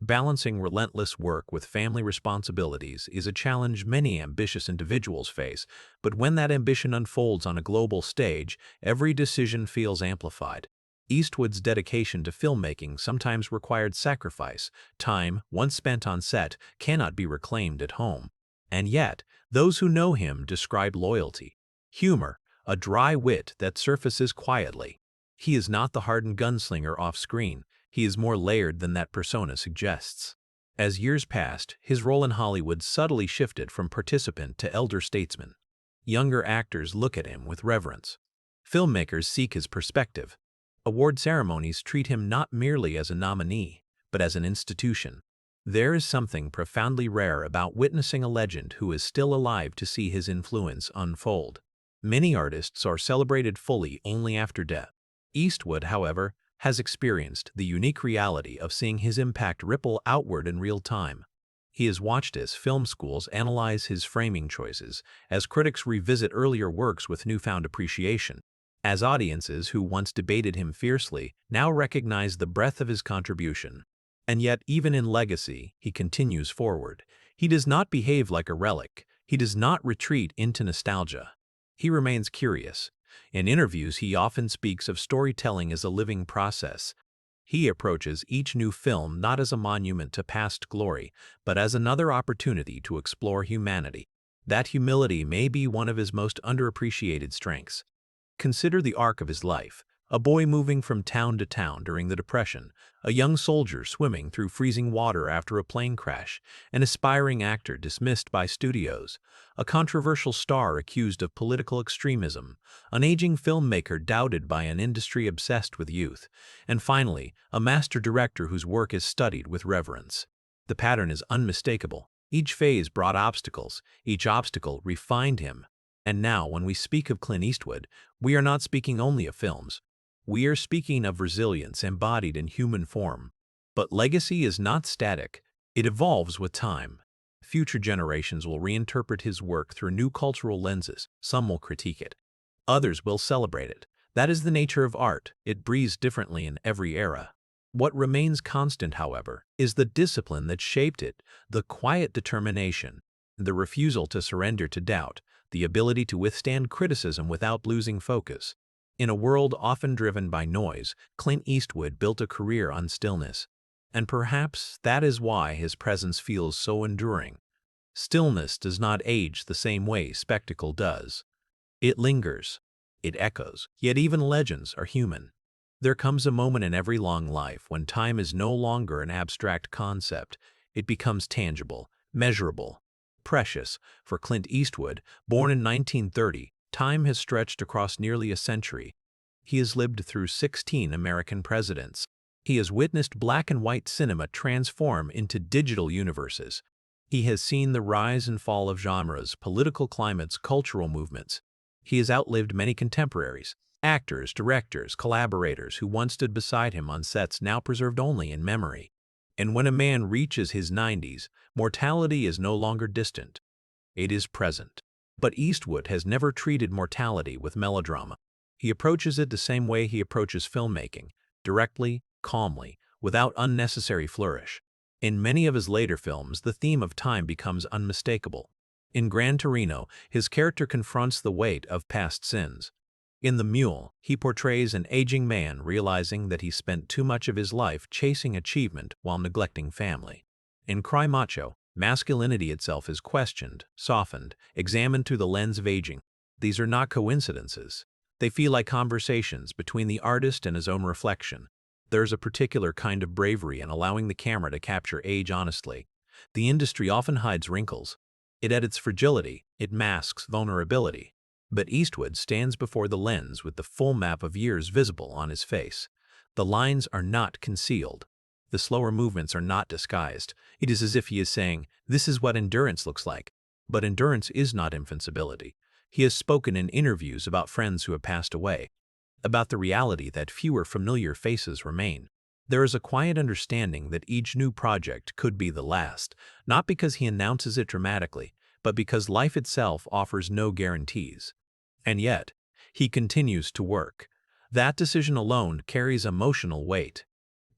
Balancing relentless work with family responsibilities is a challenge many ambitious individuals face, but when that ambition unfolds on a global stage, every decision feels amplified. Eastwood's dedication to filmmaking sometimes required sacrifice. Time, once spent on set, cannot be reclaimed at home. And yet, those who know him describe loyalty, humor, a dry wit that surfaces quietly. He is not the hardened gunslinger off-screen, he is more layered than that persona suggests. As years passed, his role in Hollywood subtly shifted from participant to elder statesman. Younger actors look at him with reverence. Filmmakers seek his perspective. Award ceremonies treat him not merely as a nominee, but as an institution. There is something profoundly rare about witnessing a legend who is still alive to see his influence unfold. Many artists are celebrated fully only after death. Eastwood, however, has experienced the unique reality of seeing his impact ripple outward in real time. He has watched as film schools analyze his framing choices, as critics revisit earlier works with newfound appreciation, as audiences who once debated him fiercely now recognize the breadth of his contribution. And yet, even in legacy, he continues forward. He does not behave like a relic. He does not retreat into nostalgia. He remains curious. In interviews, he often speaks of storytelling as a living process. He approaches each new film not as a monument to past glory, but as another opportunity to explore humanity. That humility may be one of his most underappreciated strengths. Consider the arc of his life. A boy moving from town to town during the Depression, a young soldier swimming through freezing water after a plane crash, an aspiring actor dismissed by studios, a controversial star accused of political extremism, an aging filmmaker doubted by an industry obsessed with youth, and finally, a master director whose work is studied with reverence. The pattern is unmistakable. Each phase brought obstacles, each obstacle refined him. And now, when we speak of Clint Eastwood, we are not speaking only of films. We are speaking of resilience embodied in human form. But legacy is not static. It evolves with time. Future generations will reinterpret his work through new cultural lenses. Some will critique it. Others will celebrate it. That is the nature of art. It breathes differently in every era. What remains constant, however, is the discipline that shaped it, the quiet determination, the refusal to surrender to doubt, the ability to withstand criticism without losing focus. In a world often driven by noise, Clint Eastwood built a career on stillness. And perhaps that is why his presence feels so enduring. Stillness does not age the same way spectacle does. It lingers. It echoes. Yet even legends are human. There comes a moment in every long life when time is no longer an abstract concept. It becomes tangible, measurable, precious. For Clint Eastwood, born in 1930, time has stretched across nearly a century. He has lived through 16 American presidents. He has witnessed black and white cinema transform into digital universes. He has seen the rise and fall of genres, political climates, cultural movements. He has outlived many contemporaries, actors, directors, collaborators who once stood beside him on sets now preserved only in memory. And when a man reaches his 90s, mortality is no longer distant. It is present. But Eastwood has never treated mortality with melodrama. He approaches it the same way he approaches filmmaking, directly, calmly, without unnecessary flourish. In many of his later films, the theme of time becomes unmistakable. In Gran Torino, his character confronts the weight of past sins. In The Mule, he portrays an aging man realizing that he spent too much of his life chasing achievement while neglecting family. In Cry Macho, masculinity itself is questioned, softened, examined through the lens of aging. These are not coincidences. They feel like conversations between the artist and his own reflection. There's a particular kind of bravery in allowing the camera to capture age honestly. The industry often hides wrinkles. It edits fragility. It masks vulnerability. But Eastwood stands before the lens with the full map of years visible on his face. The lines are not concealed. The slower movements are not disguised. It is as if he is saying, "This is what endurance looks like." But endurance is not invincibility. He has spoken in interviews about friends who have passed away, about the reality that fewer familiar faces remain. There is a quiet understanding that each new project could be the last, not because he announces it dramatically, but because life itself offers no guarantees. And yet, he continues to work. That decision alone carries emotional weight.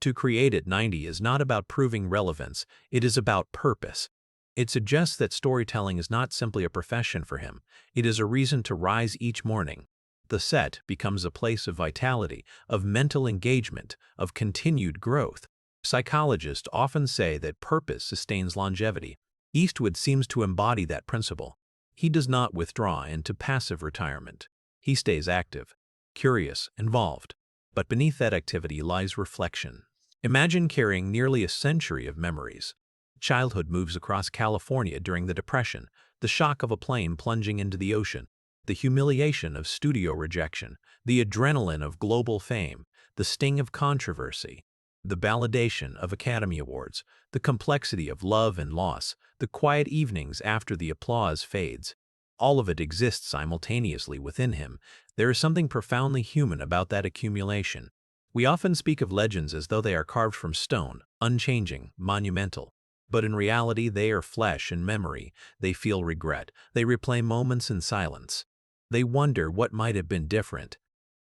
To create at 90 is not about proving relevance, it is about purpose. It suggests that storytelling is not simply a profession for him, it is a reason to rise each morning. The set becomes a place of vitality, of mental engagement, of continued growth. Psychologists often say that purpose sustains longevity. Eastwood seems to embody that principle. He does not withdraw into passive retirement. He stays active, curious, involved. But beneath that activity lies reflection. Imagine carrying nearly a century of memories. Childhood moves across California during the Depression, the shock of a plane plunging into the ocean, the humiliation of studio rejection, the adrenaline of global fame, the sting of controversy, the validation of Academy Awards, the complexity of love and loss, the quiet evenings after the applause fades. All of it exists simultaneously within him. There is something profoundly human about that accumulation. We often speak of legends as though they are carved from stone, unchanging, monumental. But in reality, they are flesh and memory. They feel regret. They replay moments in silence. They wonder what might have been different.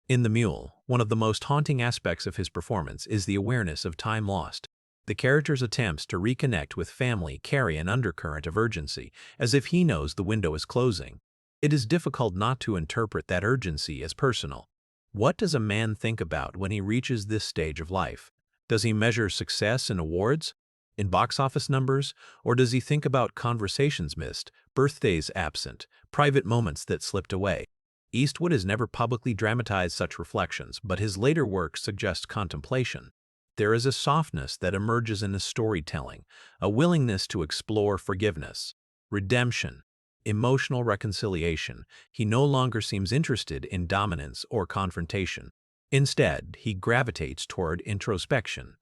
In The Mule, one of the most haunting aspects of his performance is the awareness of time lost. The character's attempts to reconnect with family carry an undercurrent of urgency, as if he knows the window is closing. It is difficult not to interpret that urgency as personal. What does a man think about when he reaches this stage of life? Does he measure success in awards, in box office numbers, or does he think about conversations missed, birthdays absent, private moments that slipped away? Eastwood has never publicly dramatized such reflections, but his later work suggests contemplation. There is a softness that emerges in his storytelling, a willingness to explore forgiveness, redemption, emotional reconciliation. He no longer seems interested in dominance or confrontation. Instead, he gravitates toward introspection.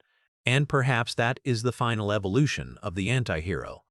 And perhaps that is the final evolution of the anti-hero.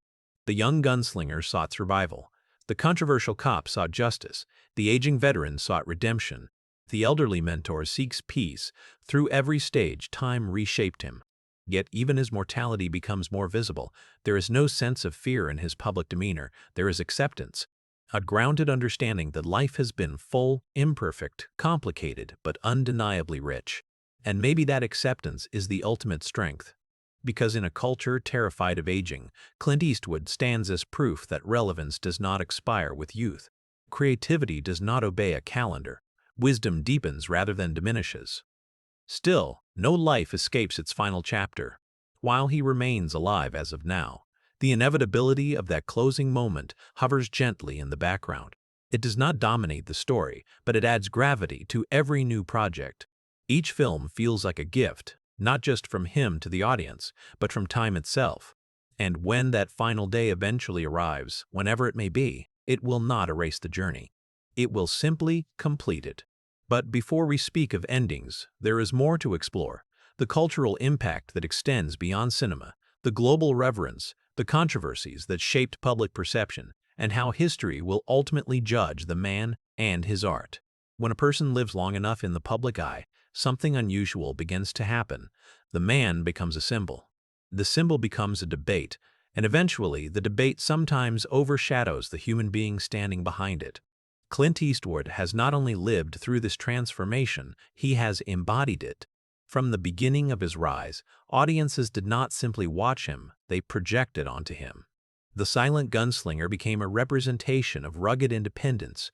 The young gunslinger sought survival. The controversial cop sought justice. The aging veteran sought redemption. The elderly mentor seeks peace. Through every stage, time reshaped him. Yet even as mortality becomes more visible, there is no sense of fear in his public demeanor. There is acceptance, a grounded understanding that life has been full, imperfect, complicated, but undeniably rich. And maybe that acceptance is the ultimate strength. Because in a culture terrified of aging, Clint Eastwood stands as proof that relevance does not expire with youth. Creativity does not obey a calendar. Wisdom deepens rather than diminishes. Still, no life escapes its final chapter. While he remains alive as of now, the inevitability of that closing moment hovers gently in the background. It does not dominate the story, but it adds gravity to every new project. Each film feels like a gift, not just from him to the audience, but from time itself. And when that final day eventually arrives, whenever it may be, it will not erase the journey. It will simply complete it. But before we speak of endings, there is more to explore. The cultural impact that extends beyond cinema, the global reverence, the controversies that shaped public perception, and how history will ultimately judge the man and his art. When a person lives long enough in the public eye, something unusual begins to happen. The man becomes a symbol. The symbol becomes a debate, and eventually the debate sometimes overshadows the human being standing behind it. Clint Eastwood has not only lived through this transformation, he has embodied it. From the beginning of his rise, audiences did not simply watch him, they projected onto him. The silent gunslinger became a representation of rugged independence.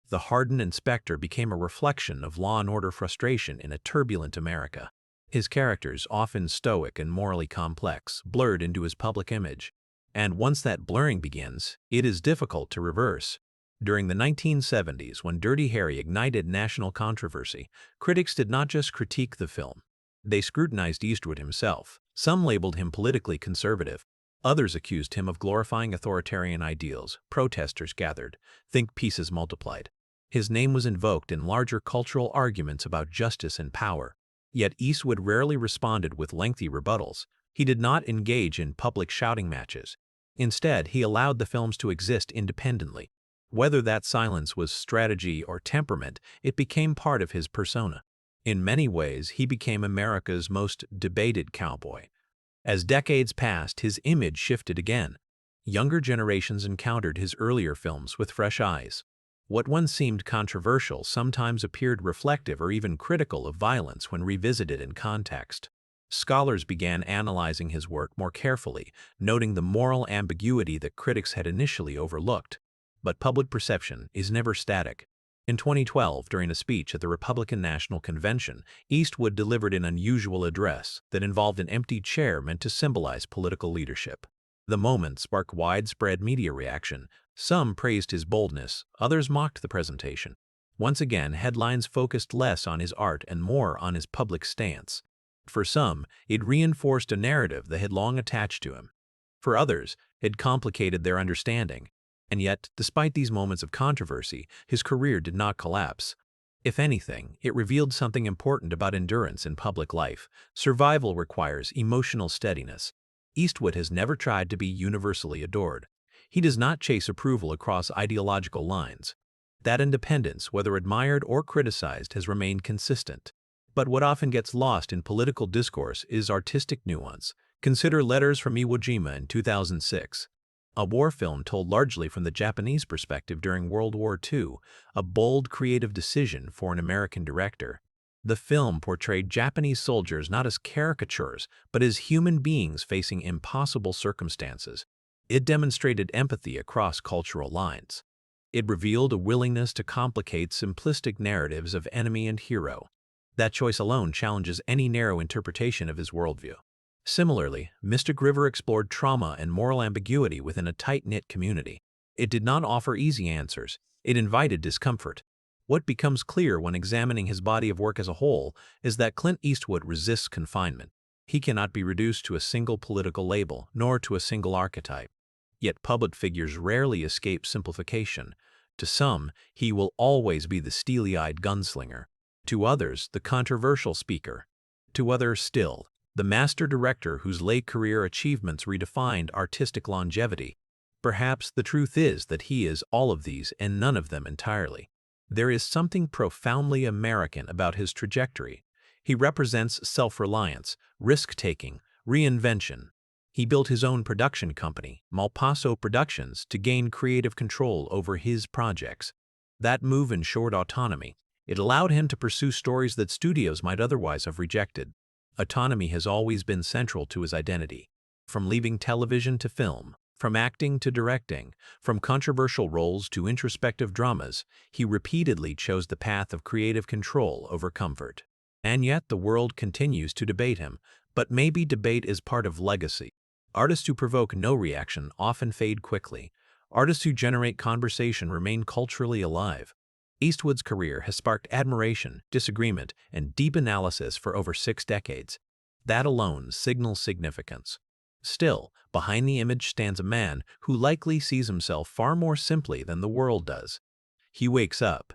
The hardened inspector became a reflection of law and order frustration in a turbulent America. His characters, often stoic and morally complex, blurred into his public image. And once that blurring begins, it is difficult to reverse. During the 1970s, when Dirty Harry ignited national controversy, critics did not just critique the film. They scrutinized Eastwood himself. Some labeled him politically conservative. Others accused him of glorifying authoritarian ideals. Protesters gathered. Think pieces multiplied. His name was invoked in larger cultural arguments about justice and power. Yet Eastwood rarely responded with lengthy rebuttals. He did not engage in public shouting matches. Instead, he allowed the films to exist independently. Whether that silence was strategy or temperament, it became part of his persona. In many ways, he became America's most debated cowboy. As decades passed, his image shifted again. Younger generations encountered his earlier films with fresh eyes. What once seemed controversial sometimes appeared reflective or even critical of violence when revisited in context. Scholars began analyzing his work more carefully, noting the moral ambiguity that critics had initially overlooked. But public perception is never static. In 2012, during a speech at the Republican National Convention, Eastwood delivered an unusual address that involved an empty chair meant to symbolize political leadership. The moment sparked widespread media reaction. Some praised his boldness, others mocked the presentation. Once again, headlines focused less on his art and more on his public stance. For some, it reinforced a narrative that had long attached to him. For others, it complicated their understanding. And yet, despite these moments of controversy, his career did not collapse. If anything, it revealed something important about endurance in public life. Survival requires emotional steadiness. Eastwood has never tried to be universally adored. He does not chase approval across ideological lines. That independence, whether admired or criticized, has remained consistent. But what often gets lost in political discourse is artistic nuance. Consider Letters from Iwo Jima in 2006. A war film told largely from the Japanese perspective during World War II, a bold creative decision for an American director. The film portrayed Japanese soldiers not as caricatures, but as human beings facing impossible circumstances. It demonstrated empathy across cultural lines. It revealed a willingness to complicate simplistic narratives of enemy and hero. That choice alone challenges any narrow interpretation of his worldview. Similarly, Mystic River explored trauma and moral ambiguity within a tight-knit community. It did not offer easy answers. It invited discomfort. What becomes clear when examining his body of work as a whole is that Clint Eastwood resists confinement. He cannot be reduced to a single political label, nor to a single archetype. Yet public figures rarely escape simplification. To some, he will always be the steely-eyed gunslinger. To others, the controversial speaker. To others still, the master director whose late career achievements redefined artistic longevity. Perhaps the truth is that he is all of these and none of them entirely. There is something profoundly American about his trajectory. He represents self-reliance, risk-taking, reinvention. He built his own production company, Malpaso Productions, to gain creative control over his projects. That move ensured autonomy. It allowed him to pursue stories that studios might otherwise have rejected. Autonomy has always been central to his identity. From leaving television to film, from acting to directing, from controversial roles to introspective dramas, he repeatedly chose the path of creative control over comfort. And yet the world continues to debate him, but maybe debate is part of legacy. Artists who provoke no reaction often fade quickly. Artists who generate conversation remain culturally alive. Eastwood's career has sparked admiration, disagreement, and deep analysis for over 6 decades. That alone signals significance. Still, behind the image stands a man who likely sees himself far more simply than the world does. He wakes up.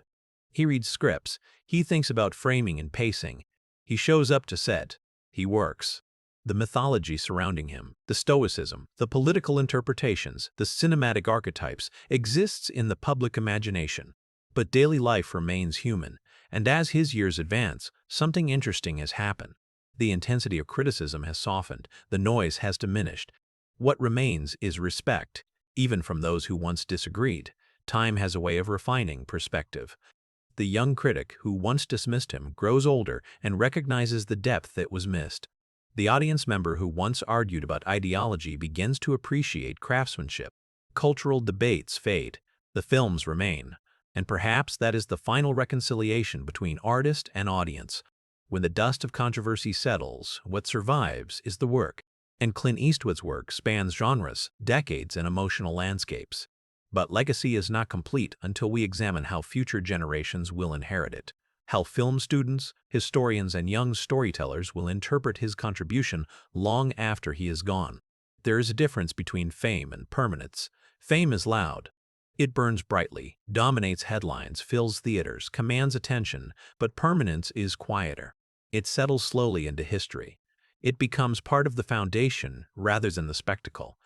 He reads scripts. He thinks about framing and pacing. He shows up to set. He works. The mythology surrounding him, the stoicism, the political interpretations, the cinematic archetypes, exists in the public imagination. But daily life remains human, and as his years advance, something interesting has happened. The intensity of criticism has softened, the noise has diminished. What remains is respect, even from those who once disagreed. Time has a way of refining perspective. The young critic who once dismissed him grows older and recognizes the depth that was missed. The audience member who once argued about ideology begins to appreciate craftsmanship. Cultural debates fade. The films remain. And perhaps that is the final reconciliation between artist and audience. When the dust of controversy settles, what survives is the work. And Clint Eastwood's work spans genres, decades, and emotional landscapes. But legacy is not complete until we examine how future generations will inherit it. How film students, historians, and young storytellers will interpret his contribution long after he is gone. There is a difference between fame and permanence. Fame is loud. It burns brightly, dominates headlines, fills theaters, commands attention, but permanence is quieter. It settles slowly into history. It becomes part of the foundation rather than the spectacle.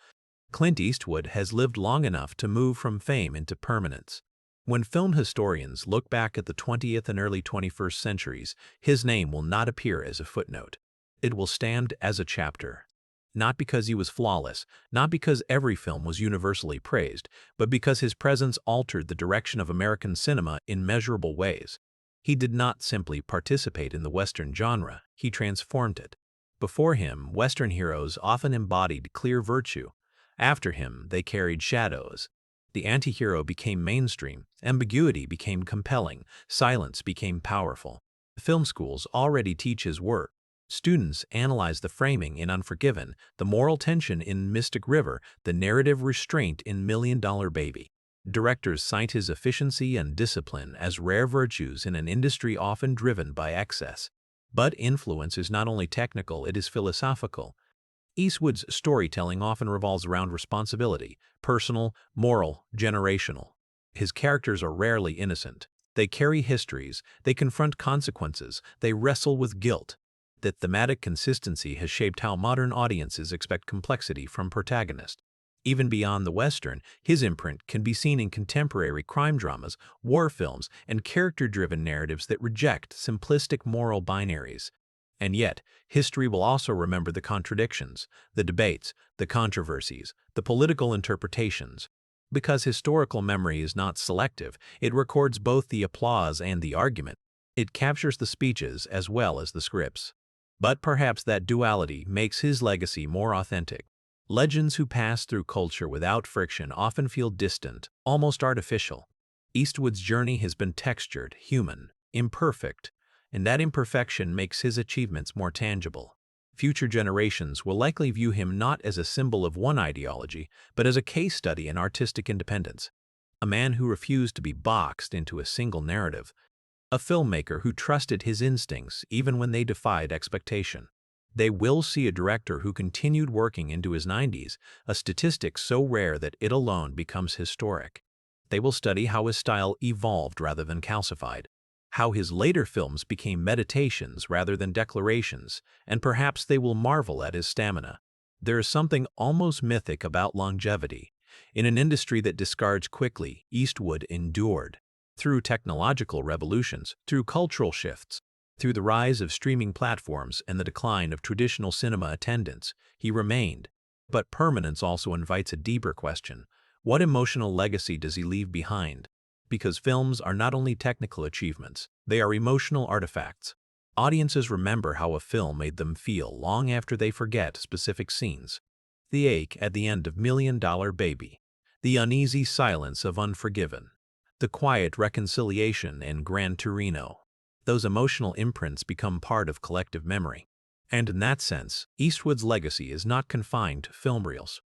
Clint Eastwood has lived long enough to move from fame into permanence. When film historians look back at the 20th and early 21st centuries, his name will not appear as a footnote. It will stand as a chapter. Not because he was flawless, not because every film was universally praised, but because his presence altered the direction of American cinema in measurable ways. He did not simply participate in the Western genre, he transformed it. Before him, Western heroes often embodied clear virtue. After him, they carried shadows. The anti-hero became mainstream, ambiguity became compelling, silence became powerful. Film schools already teach his work. Students analyze the framing in Unforgiven, the moral tension in Mystic River, the narrative restraint in $1 Million Baby. Directors cite his efficiency and discipline as rare virtues in an industry often driven by excess. But influence is not only technical, it is philosophical. Eastwood's storytelling often revolves around responsibility, personal, moral, generational. His characters are rarely innocent. They carry histories, they confront consequences, they wrestle with guilt. That thematic consistency has shaped how modern audiences expect complexity from protagonists. Even beyond the Western, his imprint can be seen in contemporary crime dramas, war films, and character-driven narratives that reject simplistic moral binaries. And yet, history will also remember the contradictions, the debates, the controversies, the political interpretations. Because historical memory is not selective, it records both the applause and the argument. It captures the speeches as well as the scripts. But perhaps that duality makes his legacy more authentic. Legends who pass through culture without friction often feel distant, almost artificial. Eastwood's journey has been textured, human, imperfect, and that imperfection makes his achievements more tangible. Future generations will likely view him not as a symbol of one ideology, but as a case study in artistic independence. A man who refused to be boxed into a single narrative. A filmmaker who trusted his instincts even when they defied expectation. They will see a director who continued working into his 90s, a statistic so rare that it alone becomes historic. They will study how his style evolved rather than calcified, how his later films became meditations rather than declarations, and perhaps they will marvel at his stamina. There is something almost mythic about longevity. In an industry that discards quickly, Eastwood endured. Through technological revolutions, through cultural shifts, through the rise of streaming platforms and the decline of traditional cinema attendance, he remained. But permanence also invites a deeper question. What emotional legacy does he leave behind? Because films are not only technical achievements, they are emotional artifacts. Audiences remember how a film made them feel long after they forget specific scenes. The ache at the end of $1 Million Baby, the uneasy silence of Unforgiven, the quiet reconciliation in Gran Torino. Those emotional imprints become part of collective memory. And in that sense, Eastwood's legacy is not confined to film reels.